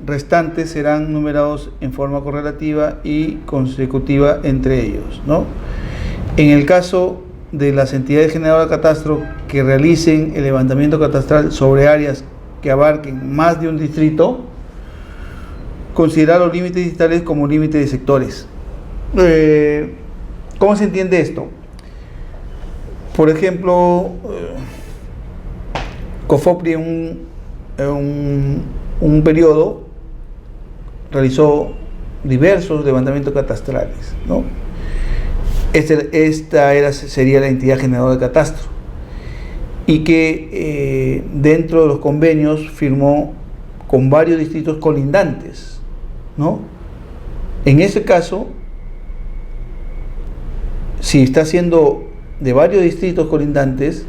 restantes serán numerados en forma correlativa y consecutiva entre ellos, ¿no? En el caso de las entidades generadoras de catastro que realicen el levantamiento catastral sobre áreas que abarquen más de un distrito, considerar los límites distritales como límites de sectores. ¿Cómo se entiende esto? Por ejemplo, COFOPRI en un periodo realizó diversos levantamientos catastrales, ¿no? Sería la entidad generadora de catastro, y que dentro de los convenios firmó con varios distritos colindantes, ¿no? En ese caso, si está haciendo de varios distritos colindantes,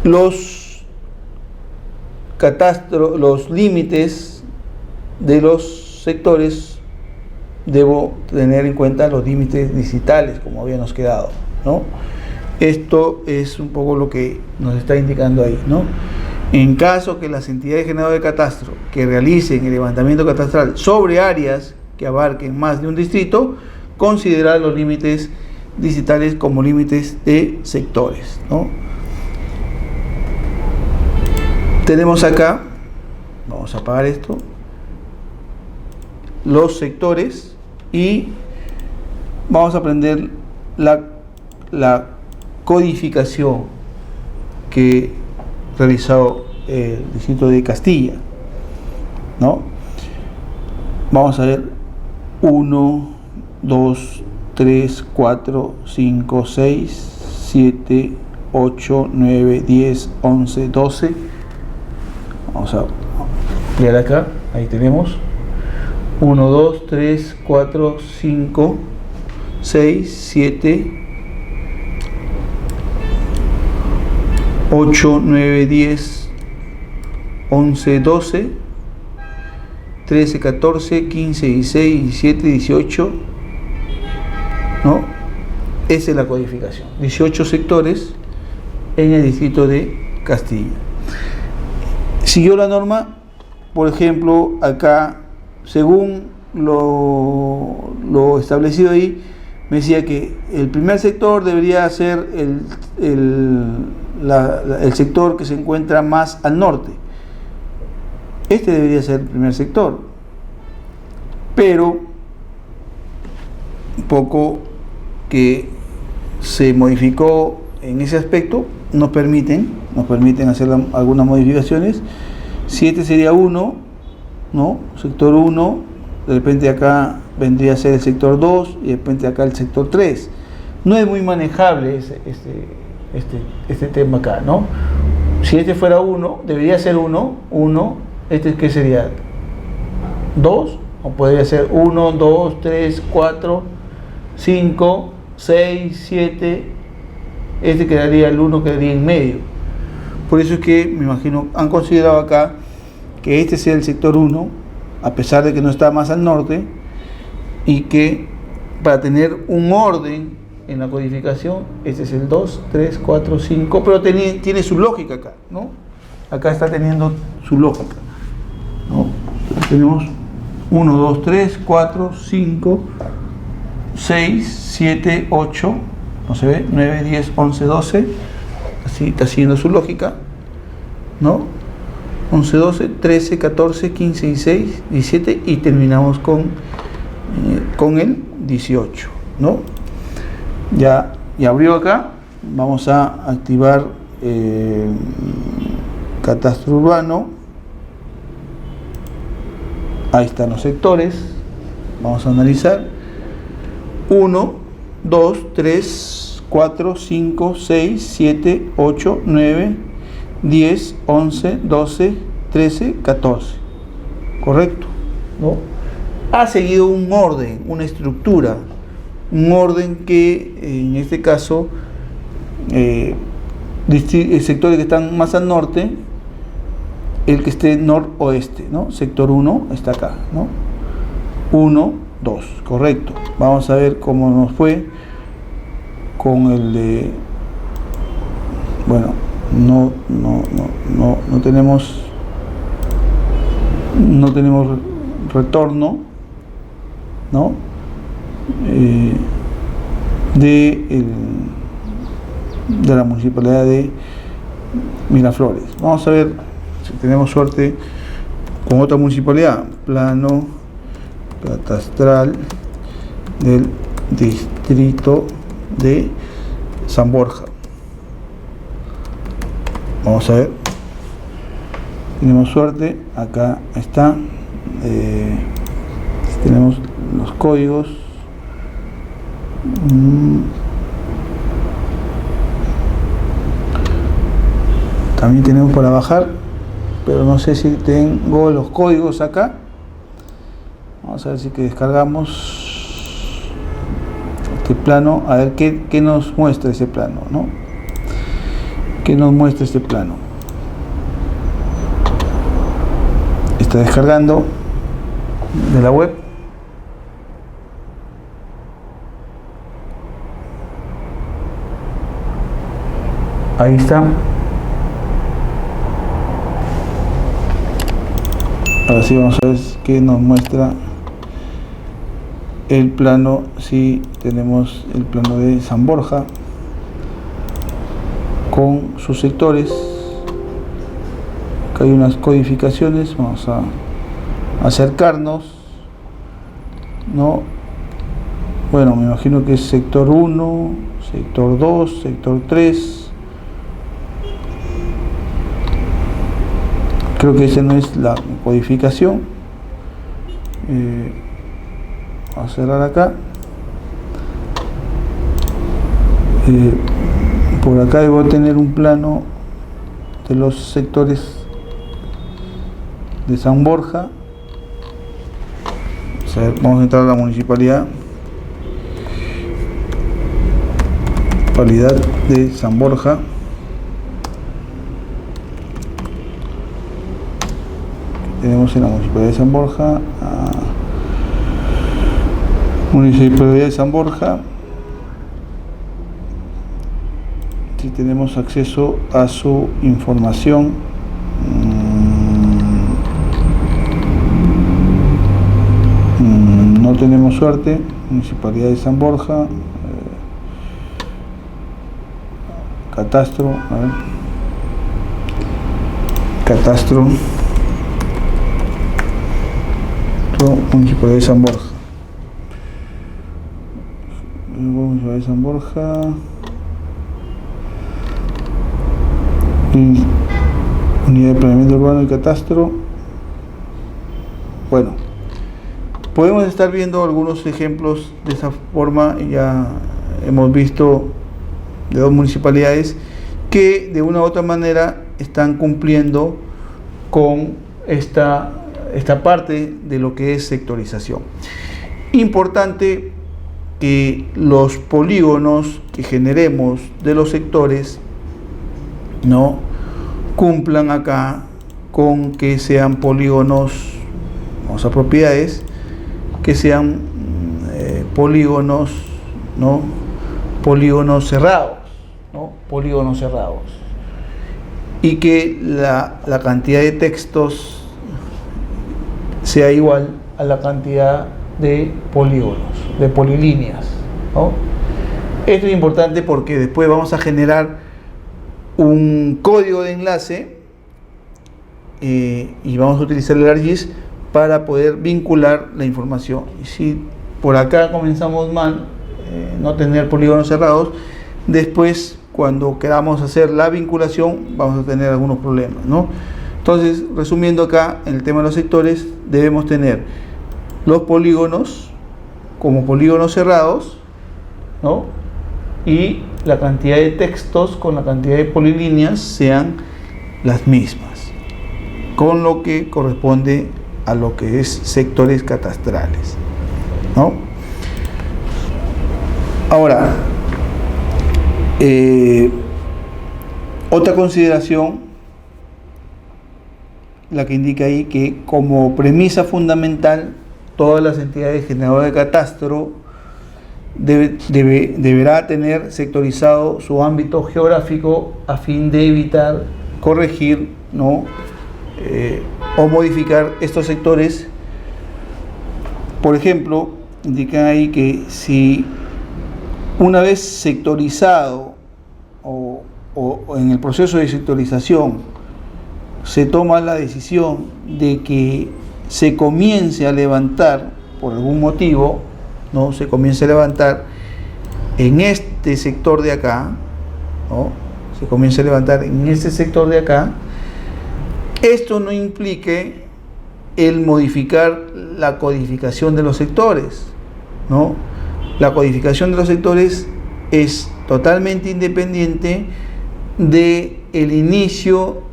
los límites de los sectores, debo tener en cuenta los límites distritales, como habíamos quedado, ¿no? Esto es un poco lo que nos está indicando ahí, ¿no? En caso que las entidades generadoras de catastro que realicen el levantamiento catastral sobre áreas que abarquen más de un distrito, considerar los límites distritales como límites de sectores, ¿no? Tenemos acá, vamos a apagar esto, los sectores y vamos a aprender la codificación que ha realizado el distrito de Castilla, ¿no? Vamos a ver 1, 2, 3, 4, 5, 6, 7, 8, 9, 10, 11, 12. Vamos a ampliar acá, ahí tenemos 1, 2, 3, 4, 5, 6, 7, 8, 9, 10, 11, 12, 13, 14, 15, 16, 17, 18, ¿no? Esa es la codificación. 18 sectores en el distrito de Castilla. Siguió la norma, por ejemplo, acá, según lo establecido ahí, me decía que el primer sector debería ser el sector que se encuentra más al norte. Este debería ser el primer sector, pero un poco que se modificó en ese aspecto, nos permiten hacer algunas modificaciones. Si este sería 1, ¿no? Sector 1, de repente acá vendría a ser el sector 2 y de repente acá el sector 3. No es muy manejable este tema acá, ¿no? Si este fuera 1, debería ser 1, ¿este qué sería? 2, o podría ser 1, 2, 3, 4, 5, 6, 7, este quedaría, el 1 quedaría en medio. Por eso es que, me imagino, han considerado acá que este sea el sector 1, a pesar de que no está más al norte, y que para tener un orden en la codificación, este es el 2, 3, 4, 5, pero tiene su lógica acá, ¿no? Acá está teniendo su lógica, ¿no? Entonces tenemos 1, 2, 3, 4, 5, 6, 7, 8, no se ve, 9, 10, 11, 12, así está siguiendo su lógica, ¿no? 11, 12, 13, 14, 15, 16, 17 y terminamos con el 18, ¿no? Ya abrió acá, vamos a activar catastro urbano. Ahí están los sectores, vamos a analizar 1, 2, 3, 4, 5, 6, 7, 8, 9, 10, 11, 12, 13, 14, correcto, ¿no? Ha seguido un orden, una estructura, un orden que en este caso sectores que están más al norte, el que esté noroeste, ¿no? Sector 1 está acá, ¿no? 1, 2, correcto. Vamos a ver cómo nos fue con el de, bueno, no tenemos retorno, ¿no? De la municipalidad de Miraflores. Vamos a ver si tenemos suerte con otra municipalidad. Plano catastral del distrito de San Borja. Vamos a ver. Tenemos suerte. Acá está. Tenemos los códigos. También tenemos para bajar, pero no sé si tengo los códigos acá. Vamos a ver si que descargamos este plano, a ver qué nos muestra ese plano, ¿no? ¿Qué nos muestra este plano? Está descargando de la web. Ahí está. Ahora sí vamos a ver qué nos muestra el plano. Si tenemos el plano de San Borja con sus sectores. Acá hay unas codificaciones. Vamos a acercarnos ¿no? Bueno, me imagino que es sector 1, sector 2, sector 3. Creo que esa no es la codificación. Vamos a cerrar acá. Por acá debo tener un plano de los sectores de San Borja. O sea, vamos a entrar a la municipalidad de San Borja. Tenemos en la municipalidad de San Borja, municipalidad de San Borja. Si tenemos acceso a su información, no tenemos suerte. Municipalidad de San Borja, catastro, a ver, catastro, Municipalidad de San Borja, Municipalidad de San Borja, Unidad de Planeamiento Urbano y Catastro. Bueno, podemos estar viendo algunos ejemplos de esa forma. Ya hemos visto de dos municipalidades que de una u otra manera están cumpliendo con esta parte de lo que es sectorización. Importante que los polígonos que generemos de los sectores no cumplan acá con que sean polígonos, vamos a propiedades, que sean polígonos, ¿no? Polígonos cerrados, ¿no? Polígonos cerrados, y que la cantidad de textos sea igual a la cantidad de polígonos, de polilíneas, ¿no? Esto es importante porque después vamos a generar un código de enlace y vamos a utilizar el ArcGIS para poder vincular la información. Y si por acá comenzamos mal, no tener polígonos cerrados, después cuando queramos hacer la vinculación vamos a tener algunos problemas, ¿no? Entonces, resumiendo acá, en el tema de los sectores, debemos tener los polígonos como polígonos cerrados, ¿no? Y la cantidad de textos con la cantidad de polilíneas sean las mismas, con lo que corresponde a lo que es sectores catastrales, ¿no? Ahora, otra consideración, la que indica ahí que como premisa fundamental todas las entidades generadoras de catastro deberá tener sectorizado su ámbito geográfico a fin de evitar corregir, ¿no? O modificar estos sectores. Por ejemplo, indican ahí que si una vez sectorizado o en el proceso de sectorización se toma la decisión de que se comience a levantar por algún motivo, ¿no? Se comience a levantar en este sector de acá, ¿no? Se comience a levantar en este sector de acá. Esto no implique el modificar la codificación de los sectores, ¿no? La codificación de los sectores es totalmente independiente del inicio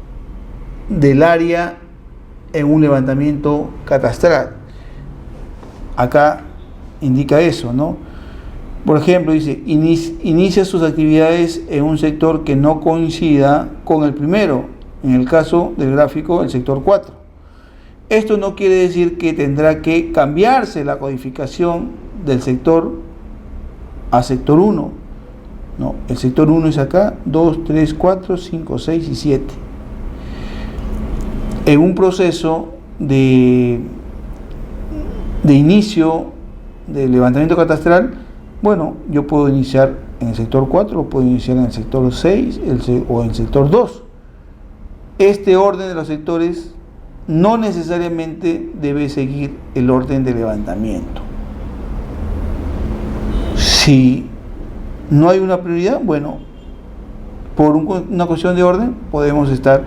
del área en un levantamiento catastral. Acá indica eso, ¿no? Por ejemplo, dice, inicia sus actividades en un sector que no coincida con el primero, en el caso del gráfico, el sector 4. Esto no quiere decir que tendrá que cambiarse la codificación del sector a sector 1. No, el sector 1 es acá, 2, 3, 4, 5, 6 y 7. En un proceso de inicio del levantamiento catastral, bueno, yo puedo iniciar en el sector 4, o puedo iniciar en el sector 6 o en el sector 2. Este orden de los sectores no necesariamente debe seguir el orden de levantamiento, Si no hay una prioridad, bueno, por una cuestión de orden, podemos estar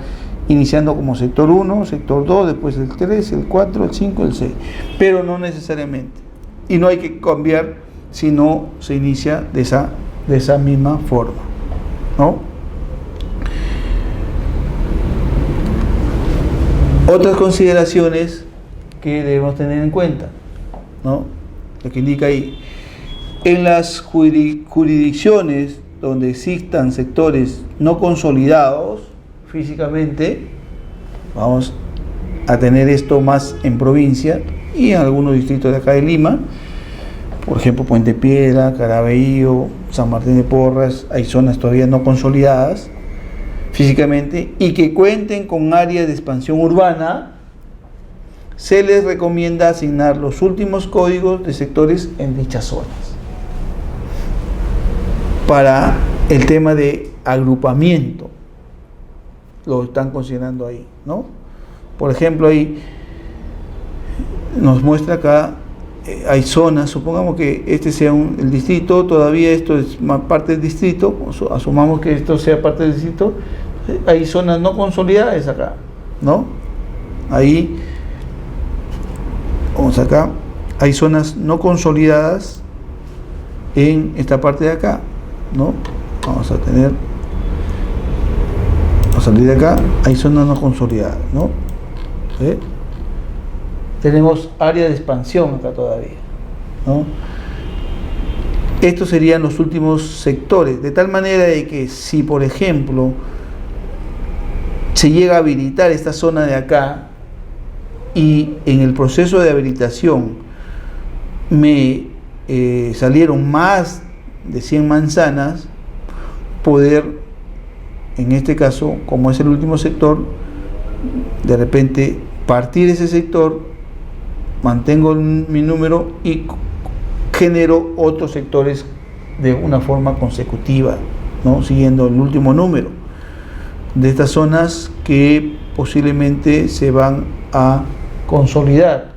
iniciando como sector 1, sector 2, después el 3, el 4, el 5, el 6, pero no necesariamente. Y no hay que cambiar si no se inicia de esa misma forma, ¿no? Otras consideraciones que debemos tener en cuenta, ¿no? Lo que indica ahí, en las jurisdicciones donde existan sectores no consolidados físicamente, vamos a tener esto más en provincia y en algunos distritos de acá de Lima, por ejemplo Puente Piedra, Caraballo, San Martín de Porras, hay zonas todavía no consolidadas físicamente y que cuenten con áreas de expansión urbana, se les recomienda asignar los últimos códigos de sectores en dichas zonas para el tema de agrupamiento. Lo están considerando ahí, ¿no? Por ejemplo, ahí nos muestra acá, hay zonas, supongamos que este sea el distrito, todavía esto es más parte del distrito, asumamos que esto sea parte del distrito, hay zonas no consolidadas acá, ¿no? Ahí, vamos acá, hay zonas no consolidadas en esta parte de acá, ¿no? Vamos a salir de acá, hay zonas no consolidadas, ¿no? ¿Sí? Tenemos área de expansión acá todavía, ¿no? Estos serían los últimos sectores, de tal manera de que si, por ejemplo, se llega a habilitar esta zona de acá y en el proceso de habilitación me salieron más de 100 manzanas, poder, en este caso, como es el último sector, de repente partir ese sector, mantengo mi número y genero otros sectores de una forma consecutiva, ¿no? Siguiendo el último número de estas zonas que posiblemente se van a consolidar,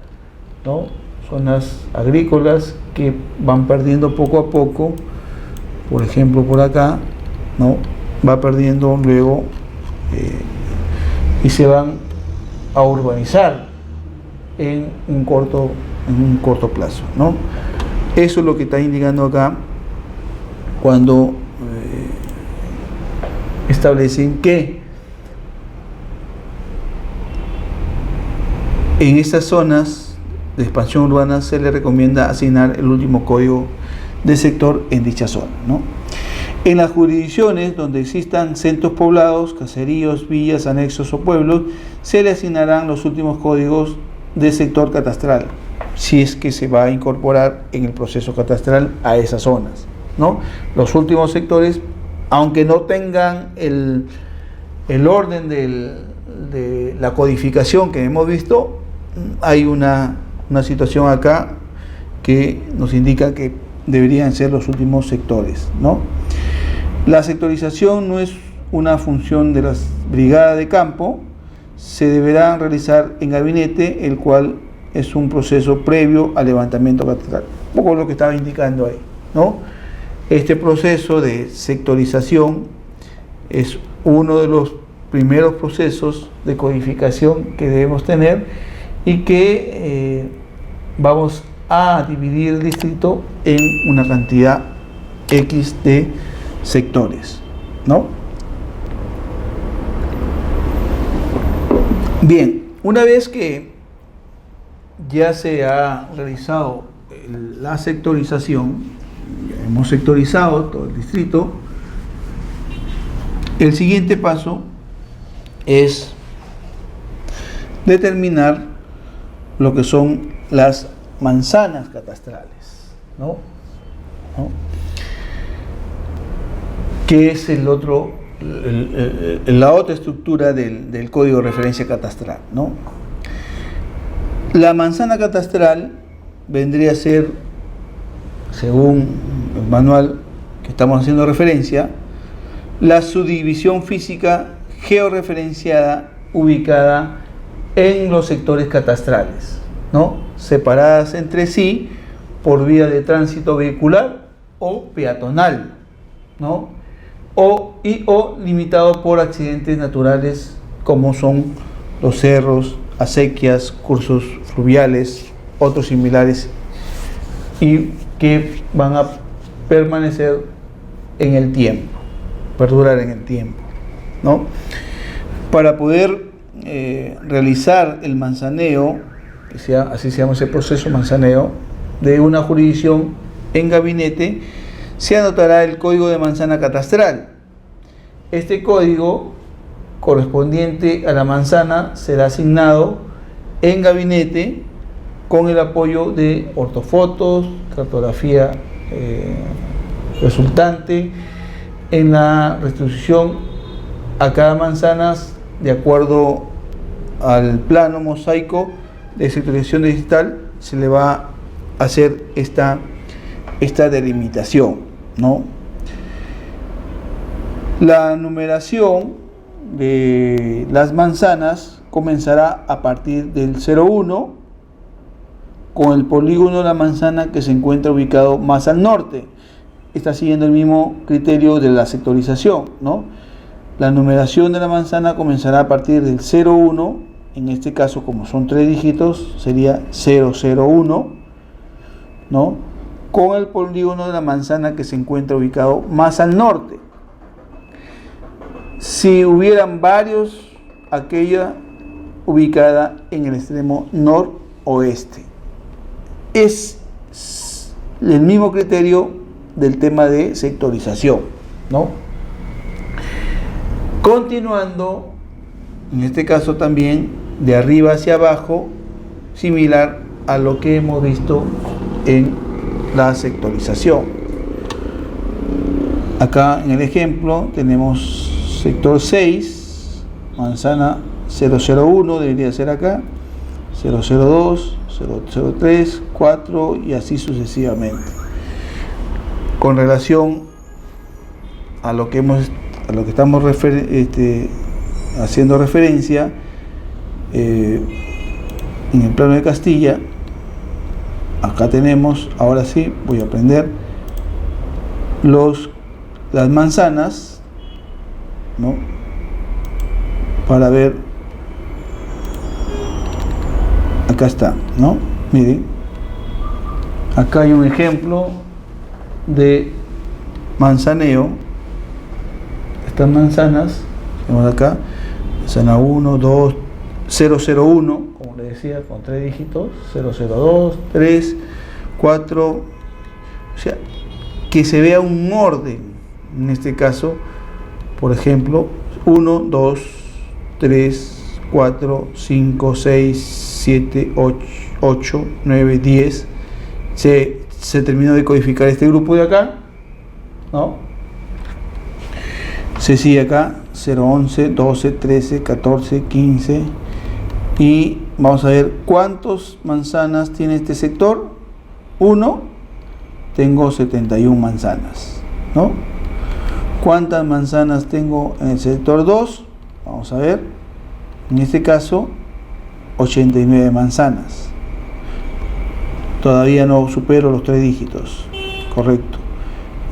¿no? Zonas agrícolas que van perdiendo poco a poco, por ejemplo por acá, ¿no? Va perdiendo luego y se van a urbanizar en un corto plazo, ¿no? Eso es lo que está indicando acá cuando establecen que en estas zonas de expansión urbana se le recomienda asignar el último código de sector en dicha zona, ¿no? En las jurisdicciones donde existan centros poblados, caseríos, villas, anexos o pueblos, se le asignarán los últimos códigos de sector catastral, si es que se va a incorporar en el proceso catastral a esas zonas, ¿no? Los últimos sectores, aunque no tengan el orden de la codificación que hemos visto, hay una situación acá que nos indica que deberían ser los últimos sectores, ¿no? La sectorización no es una función de las brigadas de campo, se deberá realizar en gabinete, el cual es un proceso previo al levantamiento catastral. Un poco lo que estaba indicando ahí, ¿no? Este proceso de sectorización es uno de los primeros procesos de codificación que debemos tener y que vamos a dividir el distrito en una cantidad X de sectores, ¿no? Bien, una vez que ya se ha realizado la sectorización, ya hemos sectorizado todo el distrito, el siguiente paso es determinar lo que son las manzanas catastrales, ¿no? Que es la otra estructura del código de referencia catastral, ¿no? La manzana catastral vendría a ser, según el manual que estamos haciendo referencia, la subdivisión física georreferenciada ubicada en los sectores catastrales, ¿no? Separadas entre sí por vía de tránsito vehicular o peatonal, ¿no? O limitado por accidentes naturales como son los cerros, acequias, cursos fluviales, otros similares, y que van a permanecer en el tiempo, perdurar en el tiempo, ¿no? Para poder realizar el manzaneo, así se llama ese proceso, manzaneo, de una jurisdicción en gabinete, se anotará el código de manzana catastral. Este código correspondiente a la manzana será asignado en gabinete con el apoyo de ortofotos, cartografía resultante, en la restitución a cada manzana de acuerdo al plano mosaico de sectorización digital. Se le va a hacer esta delimitación, ¿no? La numeración de las manzanas comenzará a partir del 01 con el polígono de la manzana que se encuentra ubicado más al norte. Está siguiendo el mismo criterio de la sectorización, ¿no? La numeración de la manzana comenzará a partir del 01, en este caso como son 3 dígitos sería 001, ¿no? Con el polígono de la manzana que se encuentra ubicado más al norte. Si hubieran varios, aquella ubicada en el extremo noroeste. Es el mismo criterio del tema de sectorización, ¿no? Continuando, en este caso también de arriba hacia abajo, similar a lo que hemos visto en la sectorización. Acá en el ejemplo tenemos sector 6, manzana 001, debería ser acá, 002, 003, 4 y así sucesivamente. Con relación a lo que estamos haciendo referencia, en el plano de Castilla, acá tenemos, ahora sí, voy a prender las manzanas, ¿no? Para ver, acá está, ¿no? Miren, acá hay un ejemplo de manzaneo. Estas manzanas, tenemos acá, manzana 1, 2, 001, como le decía, con 3 dígitos, 002, 3, 4, o sea, que se vea un orden, en este caso, por ejemplo, 1, 2, 3, 4, 5, 6, 7, 8, 9, 10, se terminó de codificar este grupo de acá, ¿no? Se sigue acá, 011, 12, 13, 14, 15, y vamos a ver cuántas manzanas tiene este sector. 1, tengo 71 manzanas, ¿no? ¿Cuántas manzanas tengo en el sector 2? Vamos a ver, en este caso 89 manzanas. Todavía no supero los 3 dígitos, correcto.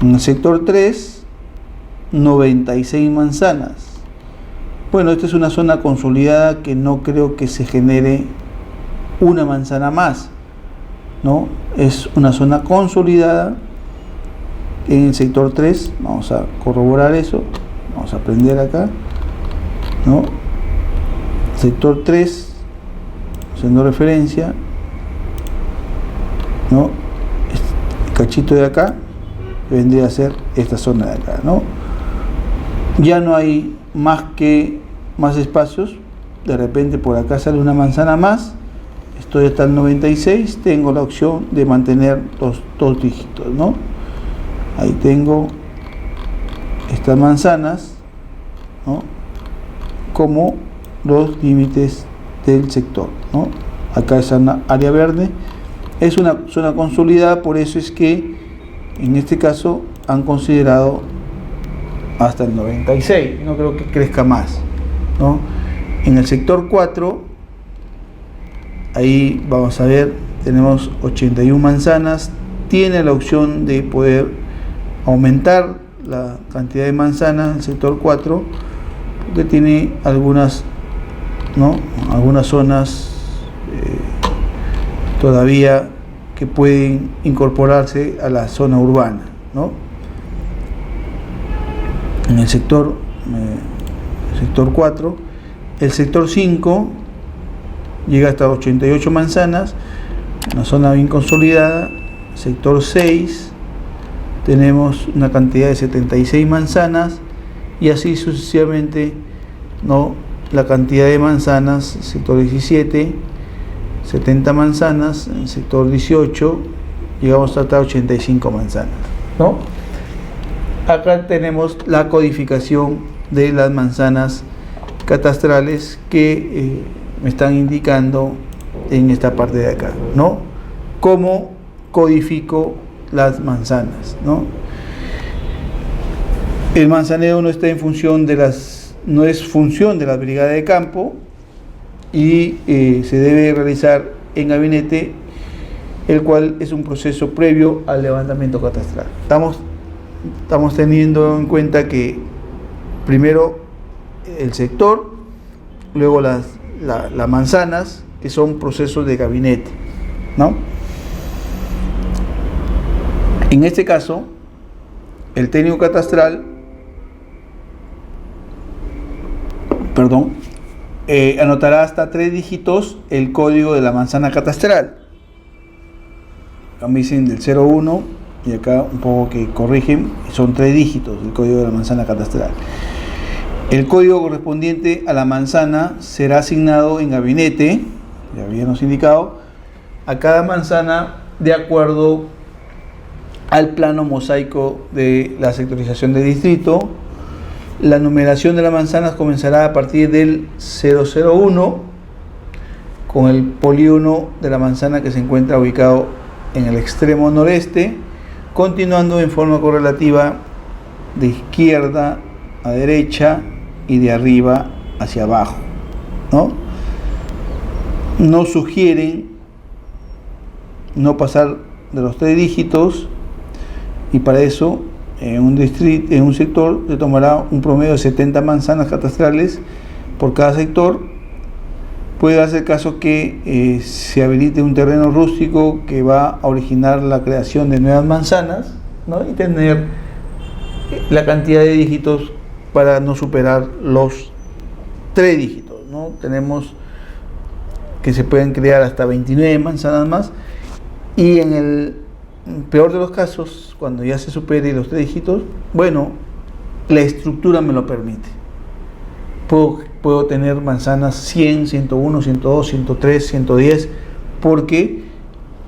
En el sector 3, 96 manzanas. Bueno, esta es una zona consolidada que no creo que se genere una manzana más, ¿no? Es una zona consolidada en el sector 3. Vamos a corroborar eso, vamos a prender acá, ¿no? Sector 3, haciendo referencia, ¿no? Este cachito de acá vendría a ser esta zona de acá, ¿no? Ya no hay más espacios. De repente por acá sale una manzana más, estoy hasta el 96, tengo la opción de mantener los 2 dígitos, ¿no? Ahí tengo estas manzanas, ¿no? Como los límites del sector, ¿no? Acá es una área verde, es una zona consolidada, por eso es que en este caso han considerado hasta el 96, no creo que crezca más, ¿no? En el sector 4, ahí vamos a ver, tenemos 81 manzanas, tiene la opción de poder aumentar la cantidad de manzanas en el sector 4, porque tiene algunas, ¿no?, algunas zonas todavía que pueden incorporarse a la zona urbana, ¿no? En el sector 4, el sector 5 llega hasta 88 manzanas, una zona bien consolidada. Sector 6 tenemos una cantidad de 76 manzanas, y así sucesivamente, ¿no?, la cantidad de manzanas. Sector 17, 70 manzanas. En el sector 18 llegamos hasta 85 manzanas, ¿no? Acá tenemos la codificación de las manzanas catastrales que me están indicando en esta parte de acá, ¿no? Cómo codifico las manzanas, ¿no? El manzaneo no está en función de no es función de la brigada de campo, y se debe realizar en gabinete, el cual es un proceso previo al levantamiento catastral. Estamos teniendo en cuenta que primero el sector, luego las manzanas, que son procesos de gabinete, ¿no? En este caso, el técnico catastral, anotará hasta 3 dígitos el código de la manzana catastral. Acá me dicen del 01, y acá un poco que corrigen, son 3 dígitos el código de la manzana catastral. El código correspondiente a la manzana será asignado en gabinete, ya habíamos indicado, a cada manzana de acuerdo al plano mosaico de la sectorización de distrito. La numeración de las manzanas comenzará a partir del 001, con el polígono de la manzana que se encuentra ubicado en el extremo noreste, continuando en forma correlativa de izquierda a derecha y de arriba hacia abajo, ¿no? Nos sugieren no pasar de los 3 dígitos, y para eso en un sector se tomará un promedio de 70 manzanas catastrales por cada sector. Puede darse el caso que se habilite un terreno rústico que va a originar la creación de nuevas manzanas, ¿no?, y tener la cantidad de dígitos para no superar los 3 dígitos, ¿no? Tenemos que se pueden crear hasta 29 manzanas más, y en el peor de los casos, cuando ya se supere los 3 dígitos, bueno, la estructura me lo permite. Puedo tener manzanas 100, 101, 102, 103, 110, porque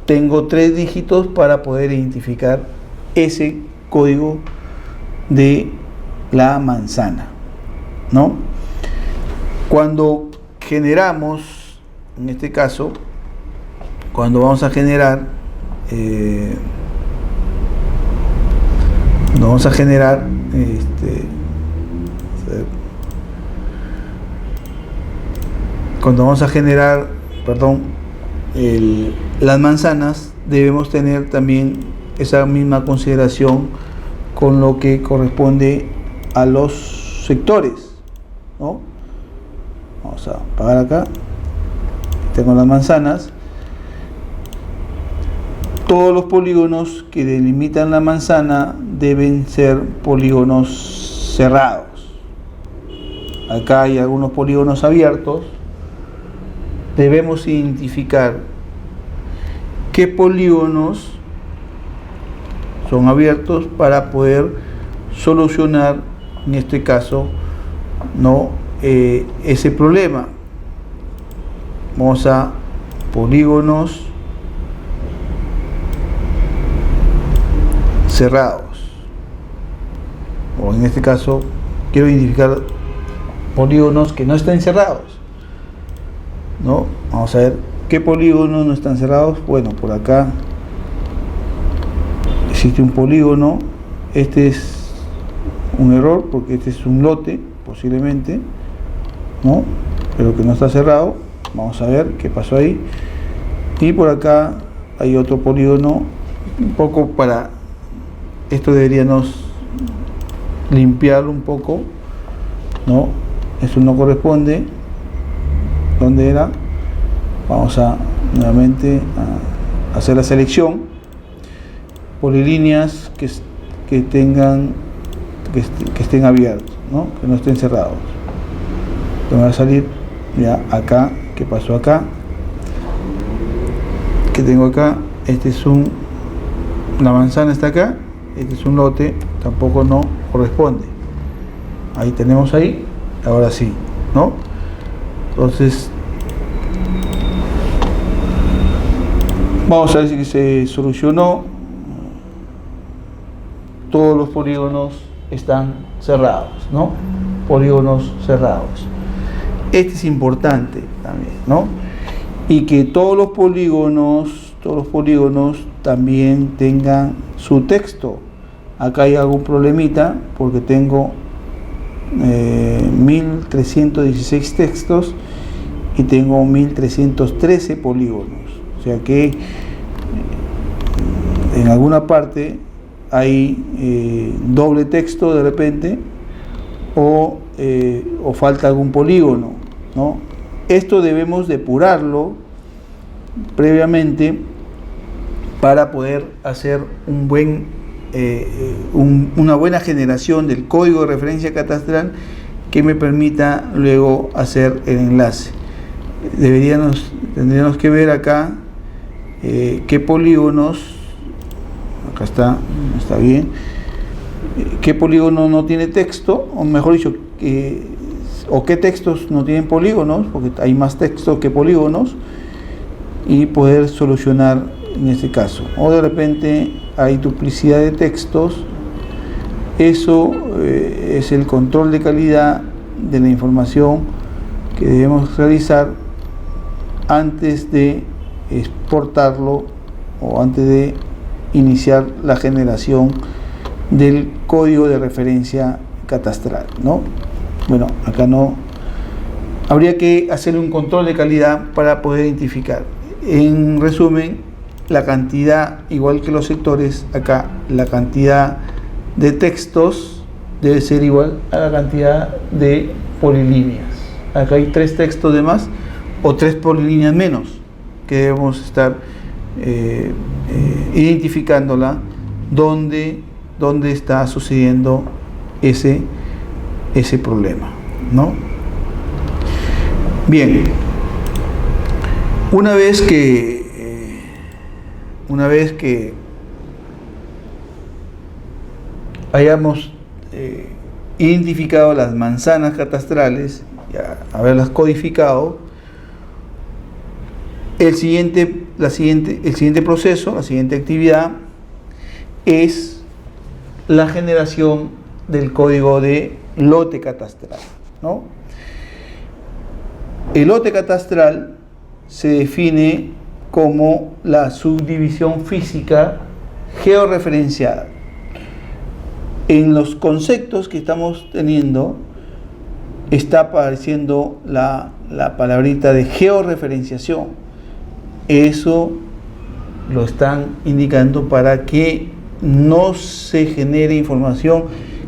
tengo 3 dígitos para poder identificar ese código de la manzana, ¿no? Cuando generamos, en este caso, cuando vamos a generar las manzanas, debemos tener también esa misma consideración con lo que corresponde a los sectores, ¿no? Vamos a apagar acá. Tengo las manzanas. Todos los polígonos que delimitan la manzana deben ser polígonos cerrados. Acá hay algunos polígonos abiertos. Debemos identificar qué polígonos son abiertos para poder solucionar, en este caso, ¿no?, ese problema. Vamos a polígonos cerrados, o en este caso quiero identificar polígonos que no estén cerrados, ¿no? Vamos a ver qué polígonos no están cerrados. Bueno, por acá existe un polígono. Este es un error porque este es un lote, posiblemente, ¿no?, pero que no está cerrado. Vamos a ver qué pasó ahí. Y por acá hay otro polígono, un poco para esto deberíamos limpiarlo un poco, ¿no? Esto no corresponde. ¿Dónde era? Vamos a nuevamente a hacer la selección. Polilíneas que estén abiertos, ¿no? Que no estén cerrados. Me va a salir ya acá. ¿Qué pasó acá? Que tengo acá. Este es la manzana está acá. Este es un lote, tampoco no corresponde. Ahí tenemos ahí. Ahora sí, ¿no? Entonces vamos a ver si se solucionó. Todos los polígonos están cerrados, ¿no? Polígonos cerrados. Este es importante también, ¿no? Y que todos los polígonos también tengan su texto. Acá hay algún problemita porque tengo 1316 textos y tengo 1313 polígonos. O sea que en alguna parte hay doble texto de repente o falta algún polígono, ¿no? Esto debemos depurarlo previamente para poder hacer una buena generación del código de referencia catastral que me permita luego hacer el enlace. Tendríamos que ver acá qué polígonos, acá está bien, qué polígono no tiene texto, o mejor dicho, o qué textos no tienen polígonos, porque hay más textos que polígonos, y poder solucionar en este caso. O de repente hay duplicidad de textos. Eso es el control de calidad de la información que debemos realizar antes de exportarlo o antes de iniciar la generación del código de referencia catastral, ¿no? Bueno, acá no. Habría que hacer un control de calidad para poder identificar. En resumen, la cantidad, igual que los sectores, acá la cantidad de textos debe ser igual a la cantidad de polilíneas. Acá hay 3 textos de más o 3 polilíneas menos que debemos estar identificándola dónde está sucediendo ese problema, ¿no? Bien, una vez que hayamos identificado las manzanas catastrales, ya haberlas codificado, el siguiente proceso, la siguiente actividad es la generación del código de lote catastral, ¿no? El lote catastral se define como la subdivisión física georreferenciada. En los conceptos que estamos teniendo está apareciendo la palabrita de georreferenciación. Eso lo están indicando para que no se genere información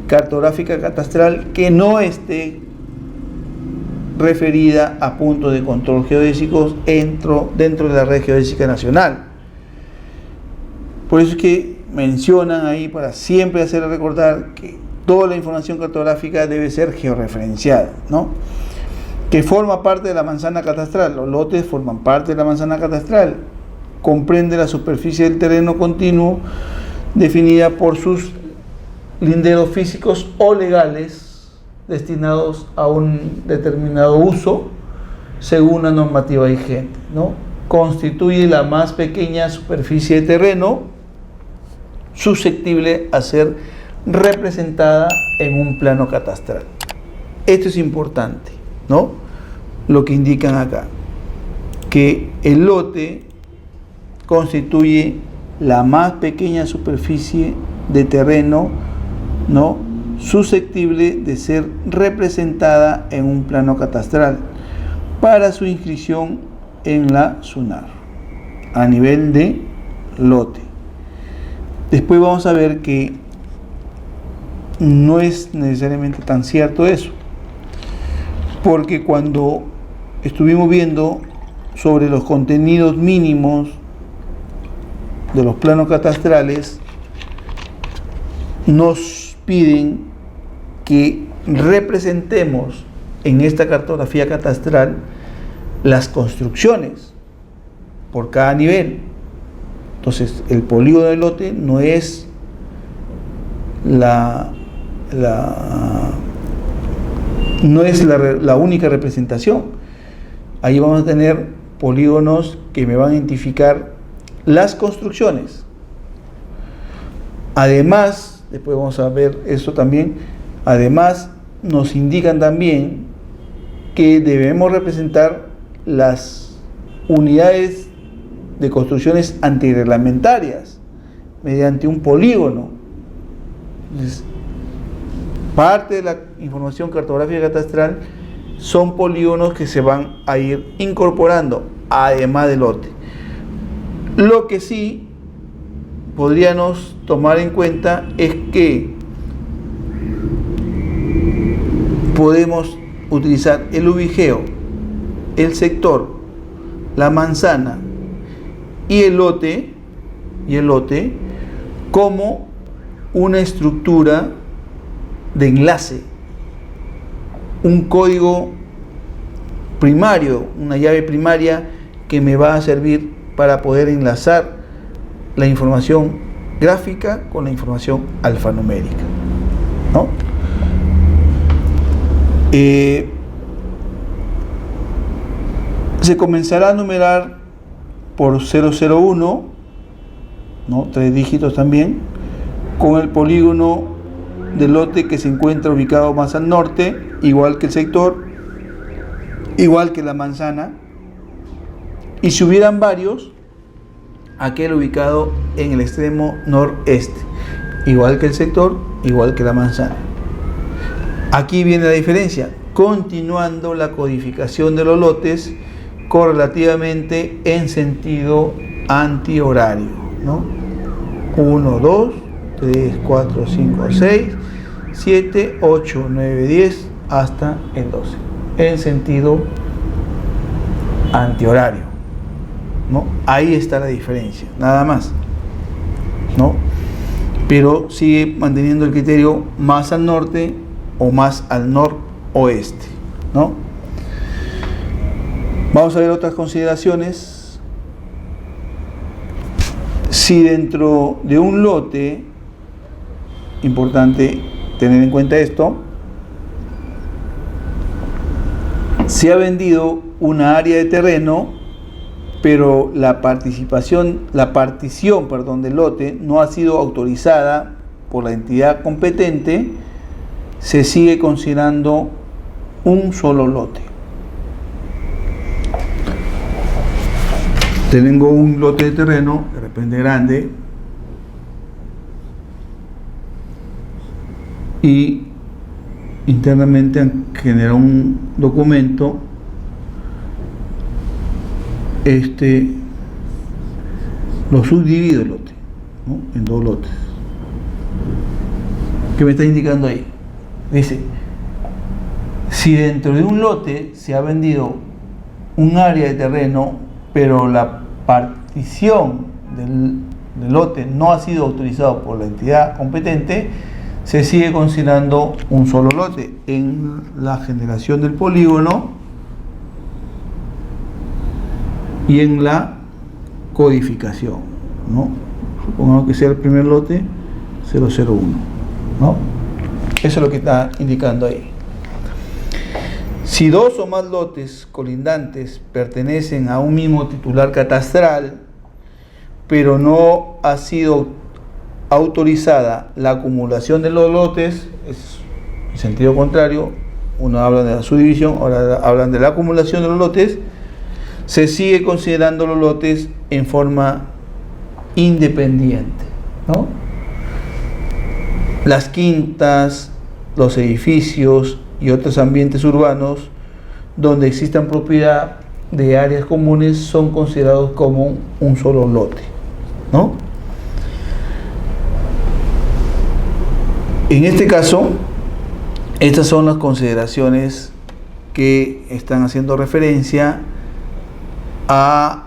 cartográfica catastral que no esté referida a puntos de control geodésicos dentro de la red geodésica nacional. Por eso es que mencionan ahí, para siempre hacer recordar que toda la información cartográfica debe ser georreferenciada, ¿no? Que forma parte de la manzana catastral. Los lotes forman parte de la manzana catastral. Comprende la superficie del terreno continuo definida por sus linderos físicos o legales destinados a un determinado uso según la normativa vigente, ¿no? Constituye la más pequeña superficie de terreno susceptible a ser representada en un plano catastral. Esto es importante, ¿no? Lo que indican acá, que el lote constituye la más pequeña superficie de terreno, ¿no?, susceptible de ser representada en un plano catastral para su inscripción en la SUNAR a nivel de lote. Después vamos a ver que no es necesariamente tan cierto eso, porque cuando estuvimos viendo sobre los contenidos mínimos de los planos catastrales, nos piden que representemos en esta cartografía catastral las construcciones por cada nivel. Entonces, el polígono del lote no es la única representación. Ahí vamos a tener polígonos que me van a identificar las construcciones. Además, después vamos a ver eso también, además nos indican también que debemos representar las unidades de construcciones antirreglamentarias mediante un polígono. Entonces, parte de la información cartográfica catastral son polígonos que se van a ir incorporando además del lote. Lo que sí podríamos tomar en cuenta es que podemos utilizar el ubigeo, el sector, la manzana y el lote como una estructura de enlace, un código primario, una llave primaria que me va a servir para poder enlazar la información gráfica con la información alfanumérica, ¿no? Se comenzará a numerar por 001, ¿no? 3 dígitos también, con el polígono del lote que se encuentra ubicado más al norte, igual que el sector, igual que la manzana, y si hubieran varios, aquel ubicado en el extremo noreste, igual que el sector, igual que la manzana. Aquí viene la diferencia, continuando la codificación de los lotes correlativamente en sentido antihorario, ¿no? 1, 2, 3, 4, 5, 6, 7, 8, 9, 10 hasta el 12 en sentido antihorario, ¿no? Ahí está la diferencia, nada más, ¿no? Pero sigue manteniendo el criterio más al norte o más al noroeste, ¿no? Vamos a ver otras consideraciones. Si dentro de un lote, importante tener en cuenta esto, se ha vendido una área de terreno, pero la partición del lote no ha sido autorizada por la entidad competente, se sigue considerando un solo lote. Tengo un lote de terreno, de repente grande, y internamente han generado un documento, lo subdivido el lote, ¿no? En 2 lotes. ¿Qué me está indicando ahí? Dice, si dentro de un lote se ha vendido un área de terreno, pero la partición del lote no ha sido autorizado por la entidad competente, se sigue considerando un solo lote en la generación del polígono y en la codificación, ¿no? Supongamos que sea el primer lote 001, ¿no? Eso es lo que está indicando ahí. Si 2 o más lotes colindantes pertenecen a un mismo titular catastral, pero no ha sido autorizada la acumulación de los lotes, es en sentido contrario, uno habla de la subdivisión, ahora hablan de la acumulación de los lotes, se sigue considerando los lotes en forma independiente, ¿no? Las quintas, los edificios y otros ambientes urbanos donde existan propiedad de áreas comunes son considerados como un solo lote, ¿no? En este caso, estas son las consideraciones que están haciendo referencia a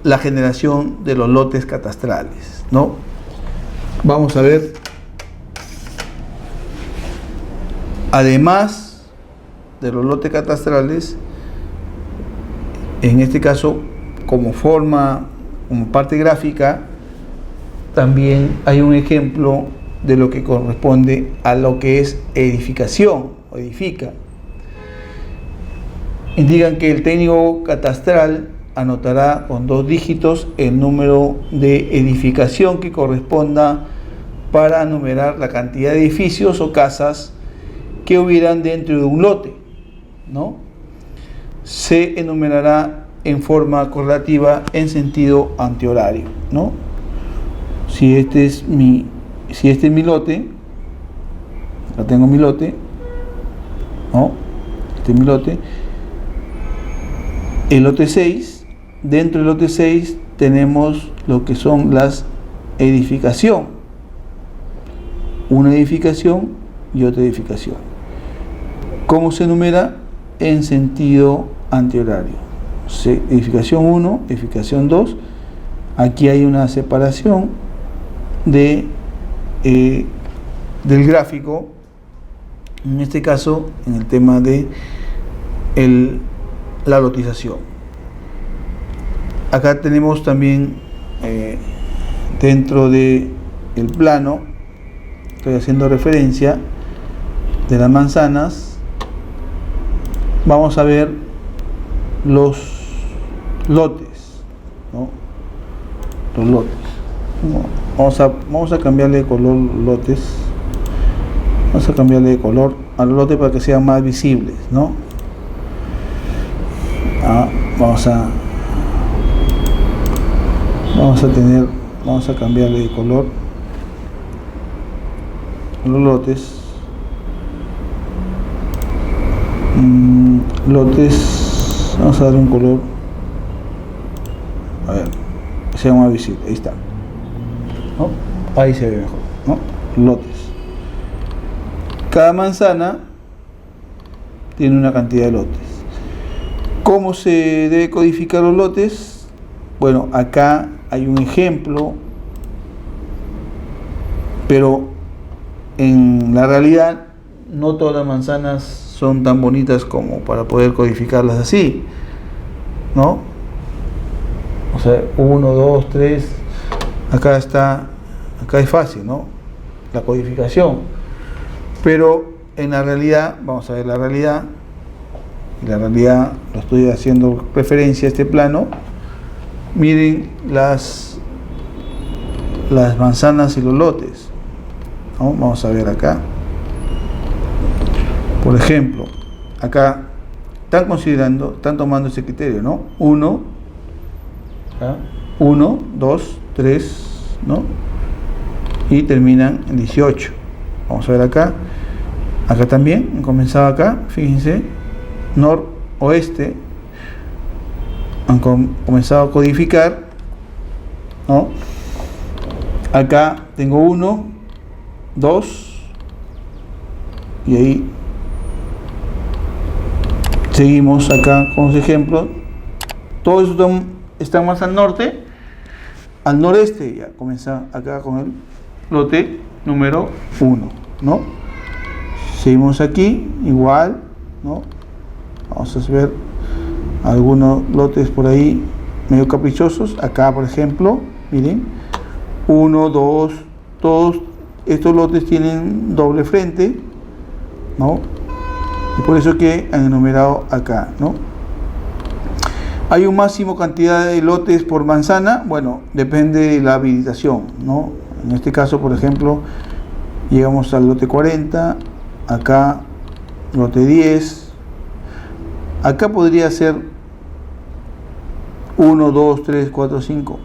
la generación de los lotes catastrales, ¿no? Vamos a ver, además de los lotes catastrales, en este caso, como parte gráfica, también hay un ejemplo de lo que corresponde a lo que es edificación o edifica. Indican que el técnico catastral anotará con 2 dígitos el número de edificación que corresponda para enumerar la cantidad de edificios o casas que hubieran dentro de un lote, ¿no? Se enumerará en forma correlativa en sentido antihorario, ¿no? Si este es mi lote, acá tengo mi lote, ¿no? Este es mi lote. El lote 6, dentro del lote 6 tenemos lo que son las edificación, una edificación y otra edificación. ¿Cómo se enumera? En sentido antihorario. Edificación 1, edificación 2. Aquí hay una separación del gráfico, en este caso en el tema de la lotización. Acá tenemos también dentro de el plano, estoy haciendo referencia de las manzanas, vamos a ver los lotes, ¿no? Los lotes. Vamos a cambiarle de color lotes. Vamos a cambiarle de color a los lotes para que sean más visibles, ¿no? Vamos a cambiarle de color a los lotes. Lotes, vamos a dar un color, a ver, que sea más visible. Ahí está, ¿no? Ahí se ve mejor, ¿no? Lotes. Cada manzana tiene una cantidad de lotes. ¿Cómo se debe codificar los lotes? Bueno, acá hay un ejemplo, pero en la realidad no todas las manzanas son tan bonitas como para poder codificarlas así, ¿no? O sea, 1, 2, 3, acá es fácil, ¿no? La codificación. Pero en la realidad, vamos a ver la realidad, y la realidad lo estoy haciendo referencia a este plano. Miren las manzanas y los lotes, ¿no? Vamos a ver acá. Por ejemplo, acá están tomando ese criterio, ¿no? 1, 2, 3, ¿no? Y terminan en 18. Vamos a ver acá. Acá también, han comenzado acá, fíjense, noroeste, han comenzado a codificar, ¿no? Acá tengo 1, 2, y ahí seguimos acá con los ejemplos. Todos están más al norte, al noreste, ya comienza acá con el lote número 1, ¿no? Seguimos aquí, igual, ¿no? Vamos a ver algunos lotes por ahí medio caprichosos. Acá, por ejemplo, miren, 1, 2, todos estos lotes tienen doble frente, ¿no? Y por eso que han enumerado acá, ¿no? Hay un máximo cantidad de lotes por manzana. Bueno, depende de la habilitación, ¿no? En este caso, por ejemplo, llegamos al lote 40, acá lote 10, acá podría ser 1, 2, 3, 4, 5.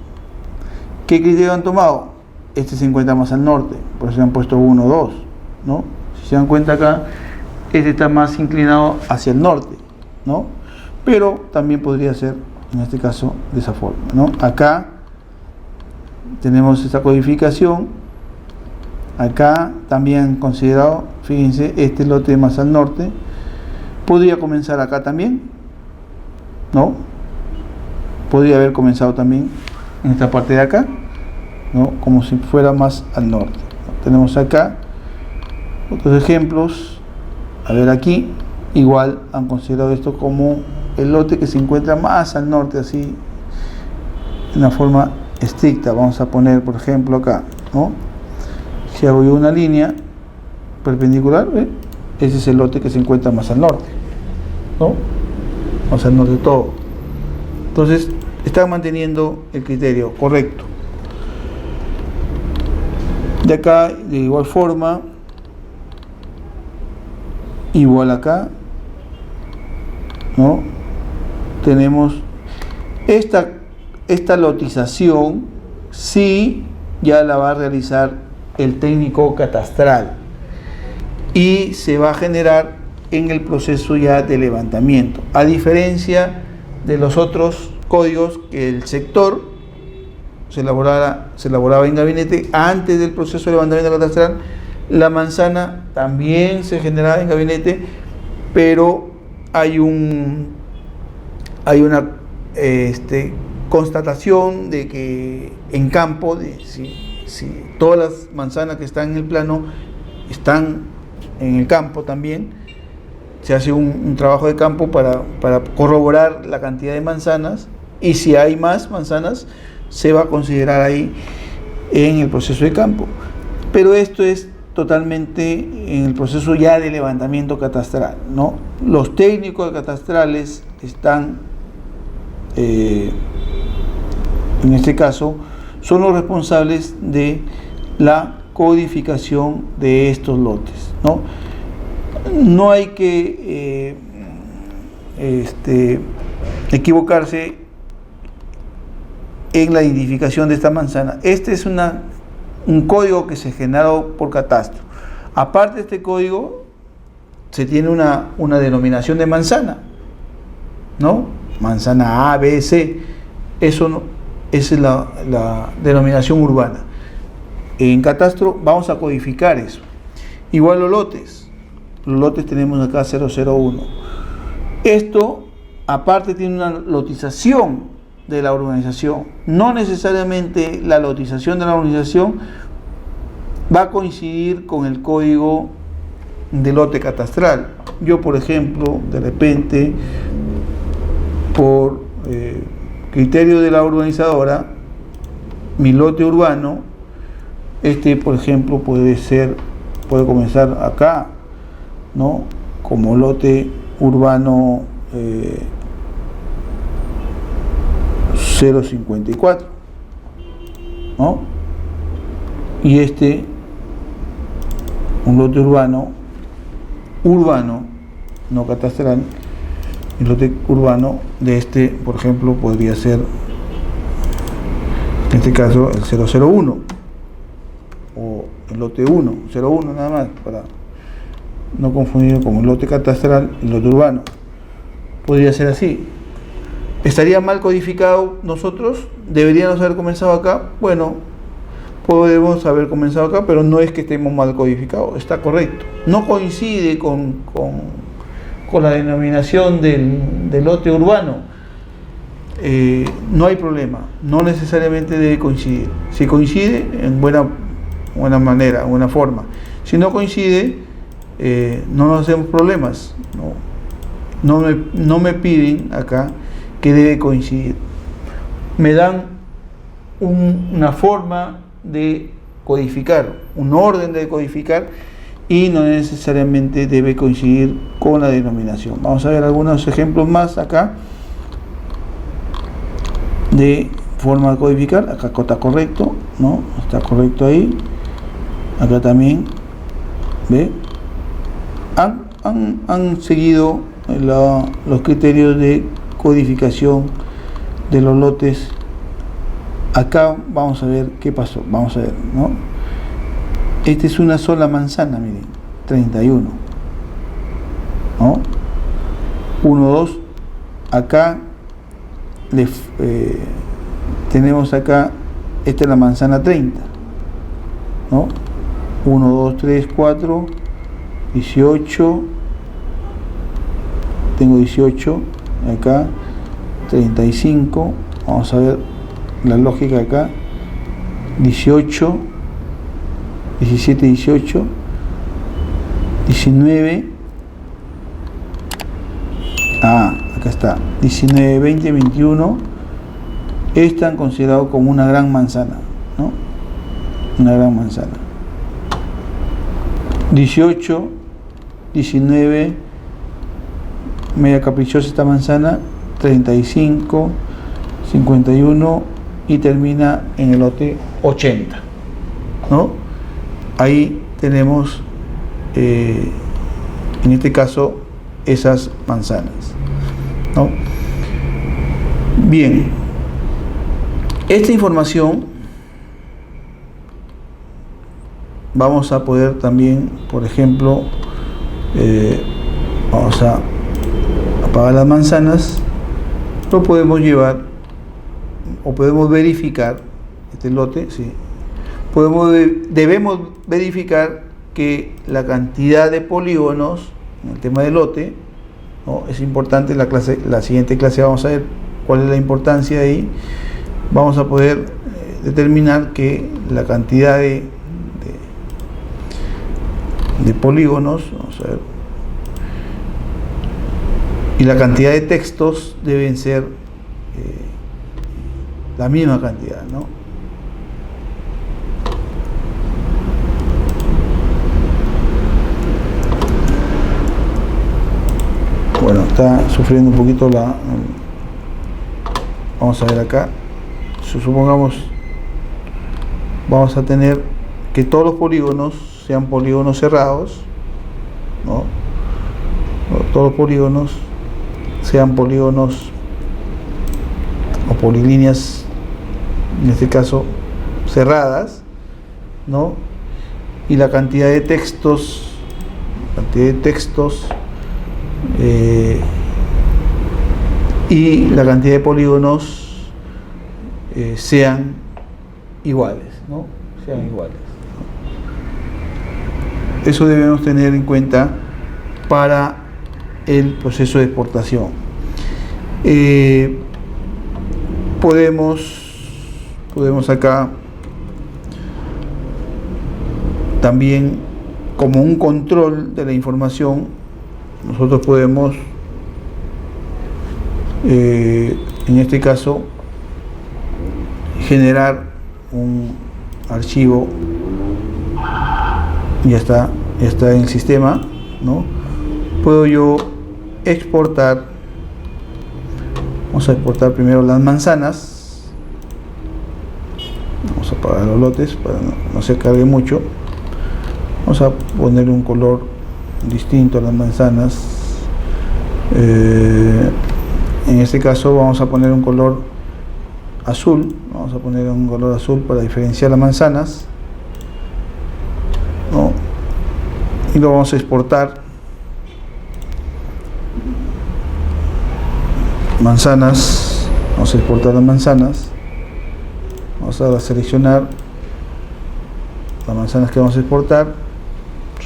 ¿Qué criterio han tomado? Este se encuentra más al norte, por eso han puesto 1, 2, ¿no? Si se dan cuenta acá, este está más inclinado hacia el norte, ¿no? Pero también podría ser, en este caso, de esa forma, ¿no? Acá tenemos esta codificación. Acá también considerado, fíjense, este lote más al norte. Podría comenzar acá también, ¿no? Podría haber comenzado también en esta parte de acá, ¿no? Como si fuera más al norte. Tenemos acá otros ejemplos. A ver, aquí igual han considerado esto como el lote que se encuentra más al norte, así de una forma estricta. Vamos a poner, por ejemplo, acá, ¿no? Si hago yo una línea perpendicular, ¿ve? Ese es el lote que se encuentra más al norte, ¿no? Más al norte de todo. Entonces, están manteniendo el criterio correcto. De acá, de igual forma, igual acá, ¿no? Tenemos esta lotización, sí, ya la va a realizar el técnico catastral y se va a generar en el proceso ya de levantamiento, a diferencia de los otros códigos que el sector se elaboraba en gabinete antes del proceso de levantamiento catastral. La manzana también se generaba en gabinete, pero hay una constatación de que en campo, si todas las manzanas que están en el plano están en el campo también, se hace un trabajo de campo para corroborar la cantidad de manzanas, y si hay más manzanas se va a considerar ahí en el proceso de campo. Pero esto es totalmente en el proceso ya de levantamiento catastral, ¿no? Los técnicos catastrales están, en este caso, son los responsables de la codificación de estos lotes, ¿no? No hay que equivocarse en la identificación de esta manzana. Este es un código que se generó por catastro. Aparte de este código, se tiene una denominación de manzana, ¿no? Manzana A, B, C. Eso no, esa es la denominación urbana. En catastro vamos a codificar eso. Igual los lotes. Los lotes tenemos acá 001. Esto, aparte, tiene una lotización de la urbanización. No necesariamente la lotización de la urbanización va a coincidir con el código de lote catastral. Yo, por ejemplo, de repente, por criterio de la urbanizadora, mi lote urbano, por ejemplo, puede comenzar acá, ¿no? Como lote urbano 054, ¿no? Y un lote urbano, no catastral. El lote urbano de por ejemplo, podría ser, en este caso, el 001, o el lote 01 nada más, para no confundir con el lote catastral y el lote urbano. Podría ser así. ¿Estaría mal codificado nosotros? ¿Deberíamos haber comenzado acá? Bueno, podemos haber comenzado acá, pero no es que estemos mal codificados, está correcto. No coincide con la denominación del lote urbano. No hay problema, no necesariamente debe coincidir. Si coincide, en buena manera, buena forma. Si no coincide, no nos hacemos problemas. No me piden acá que debe coincidir. Me dan una forma de codificar, un orden de codificar, y no necesariamente debe coincidir con la denominación. Vamos a ver algunos ejemplos más acá de forma de codificar. Acá está correcto, ¿no? Está correcto ahí. Acá también, ¿ve? Han seguido los criterios de codificación de los lotes. Acá vamos a ver qué pasó. Vamos a ver, ¿no? Esta es una sola manzana, miren, 31, ¿no? 1, 2. Acá tenemos acá, esta es la manzana 30, ¿no? 1, 2, 3, 4, 18, tengo 18 acá, 35, vamos a ver la lógica acá, 18, 17, 18, 19, acá está, 19, 20, 21, están considerados como una gran manzana, ¿no? Una gran manzana. 18, 19, media caprichosa esta manzana, 35, 51 y termina en el lote 80, ¿no? Ahí tenemos, en este caso, esas manzanas, ¿no? Bien, esta información vamos a poder también, por ejemplo, vamos a apagar las manzanas, lo podemos llevar o podemos verificar este lote, sí. Debemos verificar que la cantidad de polígonos en el tema del lote, ¿no? Es importante. La siguiente clase vamos a ver cuál es la importancia ahí. Vamos a poder determinar que la cantidad de polígonos, vamos a ver, y la cantidad de textos deben ser la misma cantidad, ¿no? Bueno, está sufriendo un poquito vamos a ver acá. Supongamos, vamos a tener que todos los polígonos sean polígonos cerrados, ¿no? Todos los polígonos sean polígonos o polilíneas, en este caso cerradas, ¿no? Y la cantidad de textos y la cantidad de polígonos sean iguales, ¿no? Sean iguales. Eso debemos tener en cuenta para el proceso de exportación. Podemos acá también, como un control de la información, nosotros podemos en este caso generar un archivo. Ya está en el sistema, ¿no? Puedo yo exportar. Vamos a exportar primero las manzanas. Vamos a apagar los lotes para no se cargue mucho. Vamos a poner un color distinto a las manzanas. En este caso vamos a poner un color azul. Vamos a poner un color azul para diferenciar las manzanas, ¿no? Y lo vamos a exportar. Manzanas, vamos a exportar las manzanas. Vamos a seleccionar las manzanas que vamos a exportar,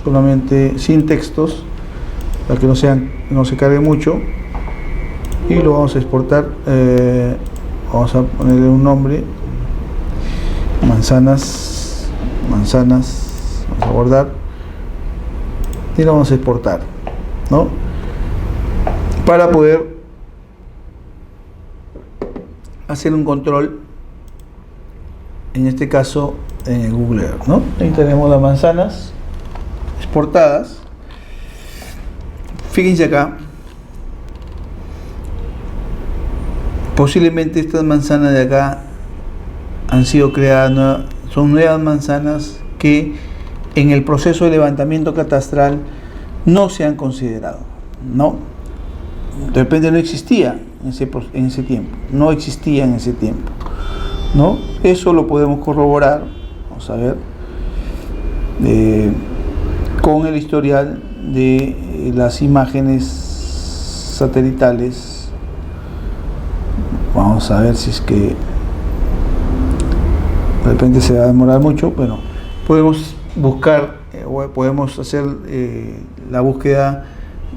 solamente sin textos, para que no se cargue mucho, y lo vamos a exportar. Vamos a ponerle un nombre: manzanas, vamos a guardar y lo vamos a exportar, ¿no? Para poder hacer un control, en este caso en el Google Earth, ¿no? Ahí tenemos las manzanas exportadas. Fíjense acá, posiblemente estas manzanas de acá han sido creadas, son nuevas manzanas que en el proceso de levantamiento catastral no se han considerado, ¿no? De repente no existía en ese tiempo, no existía en ese tiempo, ¿no? Eso lo podemos corroborar, vamos a ver, con el historial de las imágenes satelitales. Vamos a ver si es que de repente se va a demorar mucho, pero podemos buscar, podemos hacer la búsqueda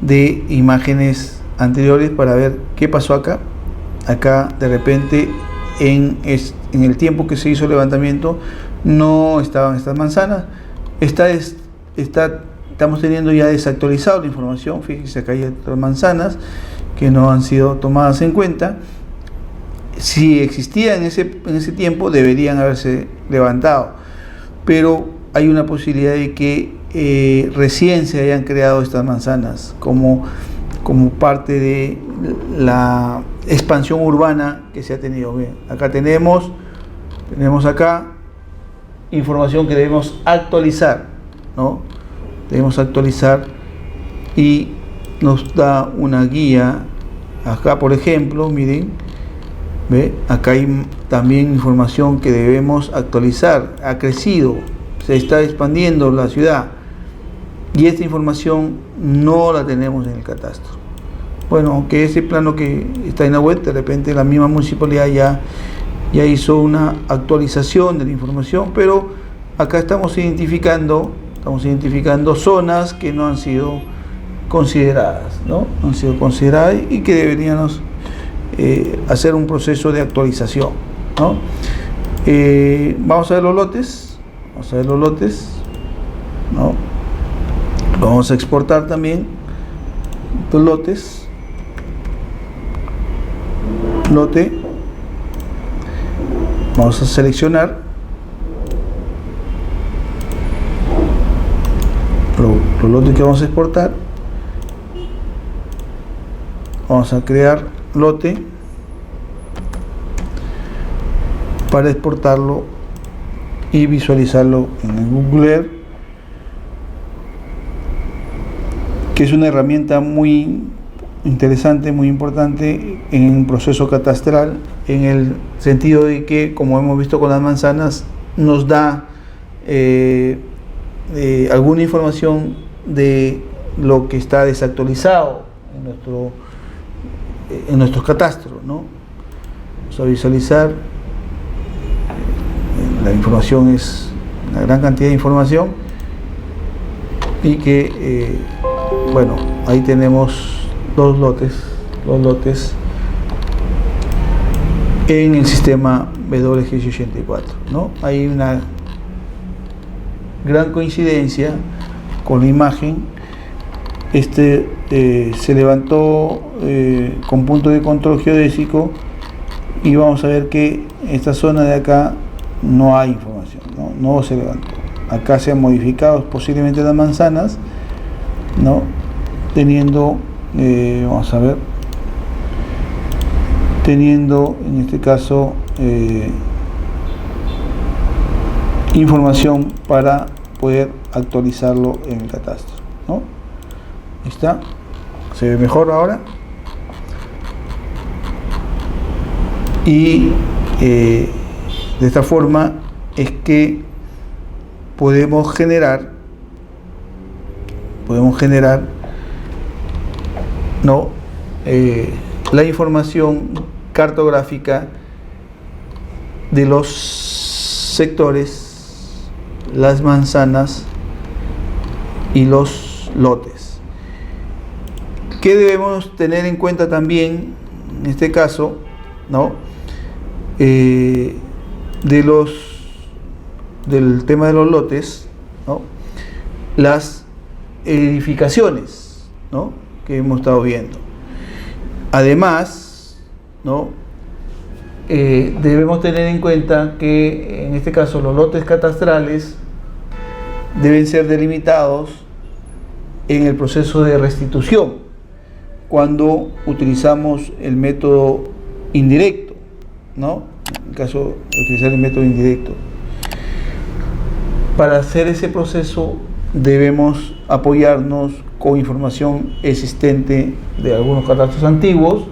de imágenes anteriores para ver qué pasó acá. Acá de repente en el tiempo que se hizo el levantamiento no estaban estas manzanas. Estamos teniendo ya desactualizado la información. Fíjense, acá hay otras manzanas que no han sido tomadas en cuenta. Si existía en ese tiempo, deberían haberse levantado, pero hay una posibilidad de que recién se hayan creado estas manzanas como parte de la expansión urbana que se ha tenido. Bien, acá tenemos acá información que debemos actualizar, ¿no? Debemos actualizar y nos da una guía. Acá, por ejemplo, miren, ¿ve? Acá hay también información que debemos actualizar. Ha crecido, se está expandiendo la ciudad y esta información no la tenemos en el catastro. Bueno, aunque ese plano que está en la web, de repente la misma municipalidad ya hizo una actualización de la información, pero acá estamos identificando zonas que no han sido consideradas, ¿no? No han sido consideradas y que deberíamos hacer un proceso de actualización, ¿no? Vamos a ver los lotes, ¿no? Vamos a exportar también los lotes. Lote, vamos a seleccionar los lotes que vamos a exportar. Vamos a crear lote para exportarlo y visualizarlo en el Google Earth, que es una herramienta muy interesante, muy importante en un proceso catastral, en el sentido de que, como hemos visto con las manzanas, nos da alguna información de lo que está desactualizado en nuestros catastros, ¿no? Vamos a visualizar. La información es una gran cantidad de información y que bueno, ahí tenemos los lotes en el sistema WG84, ¿no? Hay una gran coincidencia con la imagen. Se levantó con punto de control geodésico y vamos a ver que esta zona de acá no hay información, no se levantó. Acá se han modificado posiblemente las manzanas, ¿no? Teniendo vamos a ver, en este caso información para poder actualizarlo en el catastro, ¿no? Ahí está, se ve mejor ahora. Y de esta forma es que podemos generar ¿no? La información cartográfica de los sectores, las manzanas y los lotes. ¿Qué debemos tener en cuenta también en este caso, ¿no? Del tema de los lotes, ¿no? Las edificaciones, ¿no? Que hemos estado viendo. Además, ¿no? Debemos tener en cuenta que en este caso los lotes catastrales deben ser delimitados en el proceso de restitución cuando utilizamos el método indirecto, ¿no? En caso de utilizar el método indirecto. Para hacer ese proceso debemos apoyarnos con información existente de algunos catastros antiguos,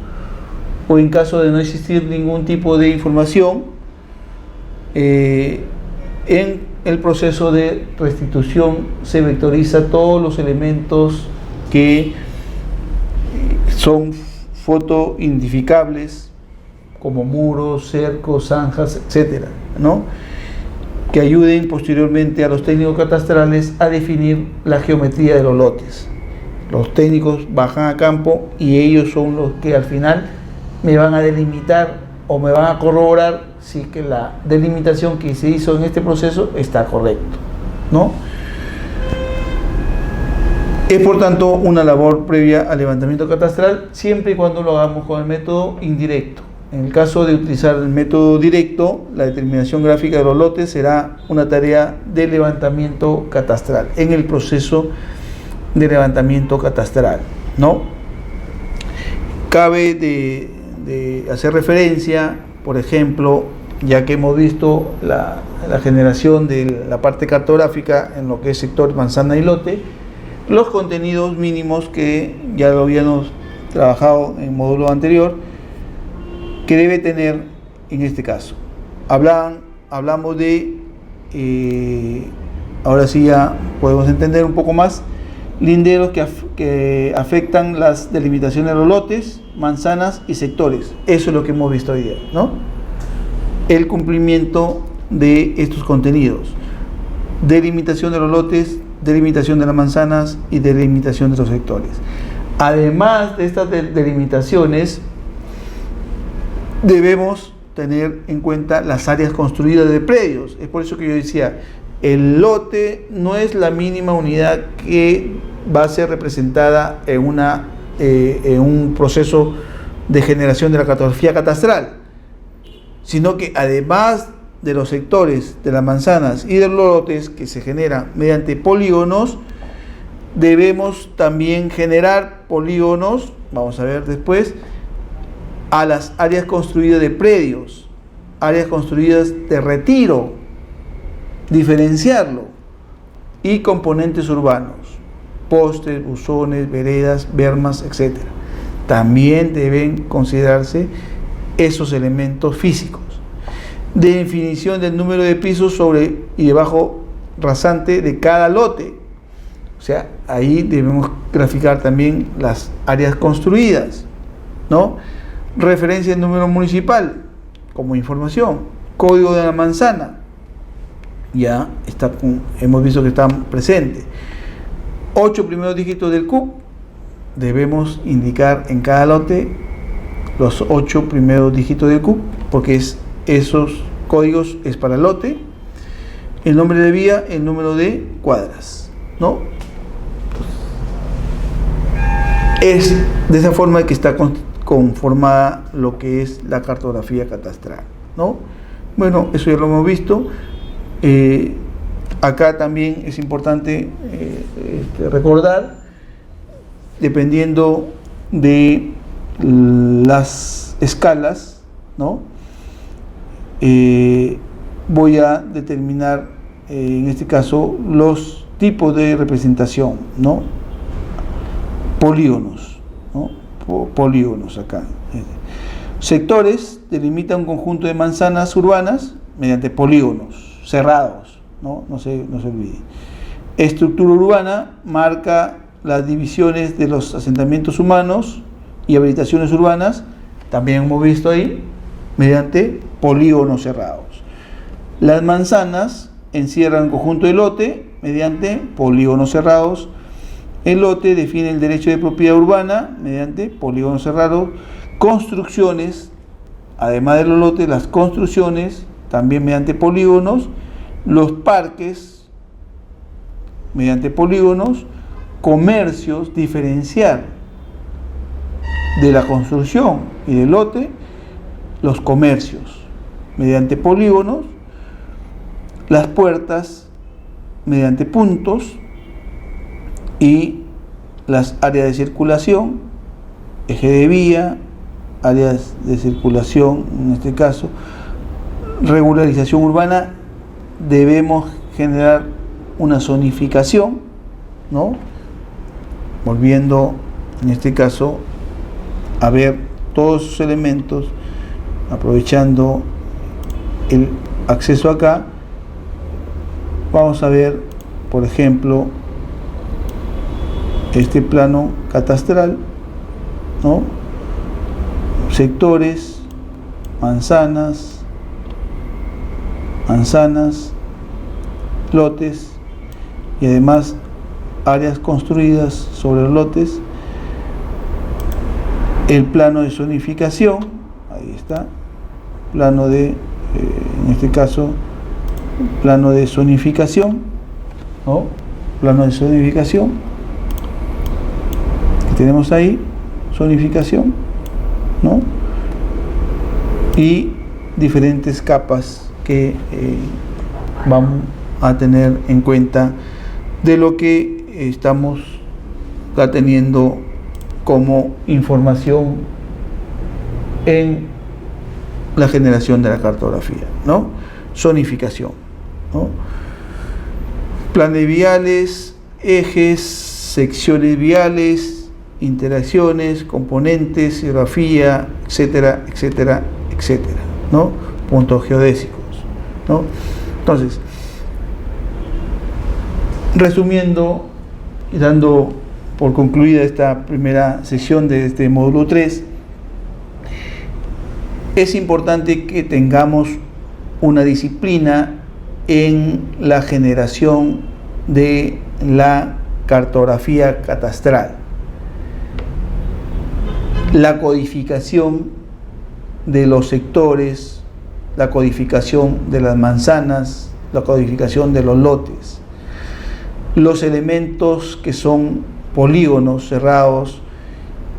o en caso de no existir ningún tipo de información, en el proceso de restitución se vectoriza todos los elementos que son fotoidentificables, como muros, cercos, zanjas, etcétera, ¿no? que ayuden posteriormente a los técnicos catastrales a definir la geometría de los lotes. Los técnicos bajan a campo y ellos son los que al final me van a delimitar o me van a corroborar si que la delimitación que se hizo en este proceso está correcto, ¿no? Es por tanto una labor previa al levantamiento catastral, siempre y cuando lo hagamos con el método indirecto. En el caso de utilizar el método directo, la determinación gráfica de los lotes será una tarea de levantamiento catastral, en el proceso de levantamiento catastral, ¿no? Cabe de hacer referencia, por ejemplo, ya que hemos visto la generación de la parte cartográfica en lo que es sector manzana y lote, los contenidos mínimos que ya lo habíamos trabajado en el módulo anterior, que debe tener en este caso. Hablamos de, ahora sí ya podemos entender un poco más, linderos que afectan las delimitaciones de los lotes, manzanas y sectores. Eso es lo que hemos visto hoy día, ¿no? El cumplimiento de estos contenidos: delimitación de los lotes, delimitación de las manzanas y delimitación de los sectores. Además de estas delimitaciones, debemos tener en cuenta las áreas construidas de predios. Es por eso que yo decía, el lote no es la mínima unidad que va a ser representada en un proceso de generación de la cartografía catastral, sino que además de los sectores, de las manzanas y de los lotes que se generan mediante polígonos, debemos también generar polígonos, vamos a ver después, a las áreas construidas de predios, áreas construidas de retiro, diferenciarlo, y componentes urbanos, postes, buzones, veredas, bermas, etc. También deben considerarse esos elementos físicos. Definición del número de pisos sobre y debajo rasante de cada lote. O sea, ahí debemos graficar también las áreas construidas, ¿no? Referencia del número municipal como información. Código de la manzana. Ya está, hemos visto que están presentes. 8 primeros dígitos del CUP. Debemos indicar en cada lote los 8 primeros dígitos del CUP, porque esos códigos es para el lote. El nombre de vía, el número de cuadras, ¿no? Es de esa forma que está conformada lo que es la cartografía catastral, ¿no? Bueno, eso ya lo hemos visto. Acá también es importante recordar, dependiendo de las escalas, ¿no? Voy a determinar en este caso los tipos de representación, ¿no? Polígonos, ¿no? Polígonos acá. Sectores delimitan un conjunto de manzanas urbanas mediante polígonos cerrados, ¿no? No se olvide. Estructura urbana marca las divisiones de los asentamientos humanos y habilitaciones urbanas, también hemos visto ahí, mediante polígonos cerrados. Las manzanas encierran un conjunto de lote mediante polígonos cerrados. El lote define el derecho de propiedad urbana mediante polígonos cerrados. Construcciones, además de los lotes, las construcciones también mediante polígonos. Los parques mediante polígonos. Comercios, diferenciar de la construcción y del lote los comercios mediante polígonos. Las puertas mediante puntos, y las áreas de circulación, eje de vía, áreas de circulación, en este caso, regularización urbana, debemos generar una zonificación, ¿no? Volviendo, en este caso, a ver todos sus elementos, aprovechando el acceso acá, vamos a ver, por ejemplo, este plano catastral, ¿no? Sectores, manzanas, lotes y además áreas construidas sobre los lotes, el plano de zonificación, ahí está, plano de, en este caso, plano de zonificación, ¿no? Plano de zonificación, que tenemos ahí, zonificación, ¿no? Y diferentes capas que vamos a tener en cuenta de lo que estamos teniendo como información en la generación de la cartografía, ¿no? Zonificación, ¿no? Planes viales, ejes, secciones viales, interacciones, componentes, geografía, etcétera, etcétera, etcétera, ¿no? Puntos geodésicos, ¿no? Entonces, resumiendo y dando por concluida esta primera sección de este módulo 3, es importante que tengamos una disciplina en la generación de la cartografía catastral, la codificación de los sectores, la codificación de las manzanas, la codificación de los lotes, los elementos que son polígonos cerrados,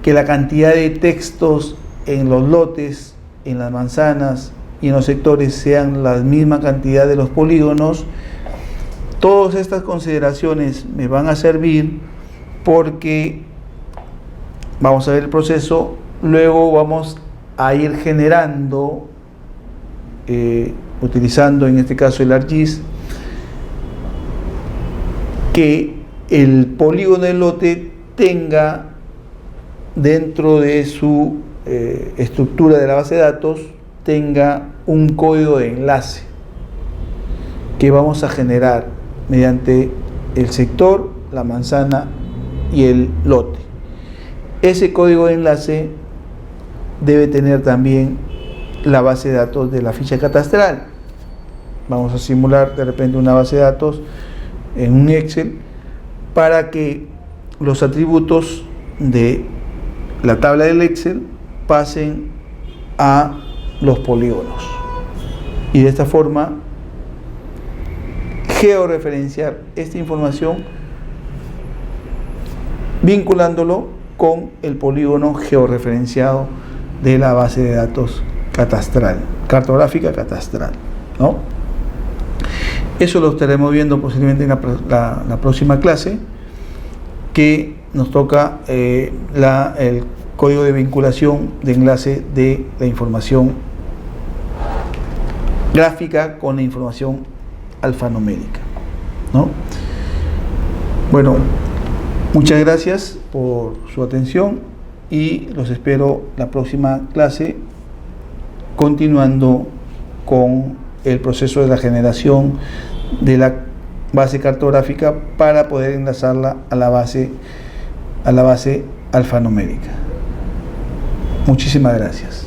que la cantidad de textos en los lotes, en las manzanas y en los sectores sean la misma cantidad de los polígonos. Todas estas consideraciones me van a servir porque vamos a ver el proceso, luego vamos a ir generando, utilizando en este caso el ArcGIS, que el polígono del lote tenga dentro de su estructura de la base de datos, tenga un código de enlace que vamos a generar mediante el sector, la manzana y el lote. Ese código de enlace debe tener también la base de datos de la ficha catastral. Vamos a simular de repente una base de datos en un Excel para que los atributos de la tabla del Excel pasen a los polígonos y de esta forma georreferenciar esta información vinculándolo con el polígono georreferenciado de la base de datos catastral, cartográfica catastral, ¿no? Eso lo estaremos viendo posiblemente en la próxima clase, que nos toca el código de vinculación de enlace de la información gráfica con la información alfanumérica, ¿no? Bueno, muchas gracias por su atención y los espero la próxima clase, continuando con el proceso de la generación de la base cartográfica para poder enlazarla a la base alfanumérica. Muchísimas gracias.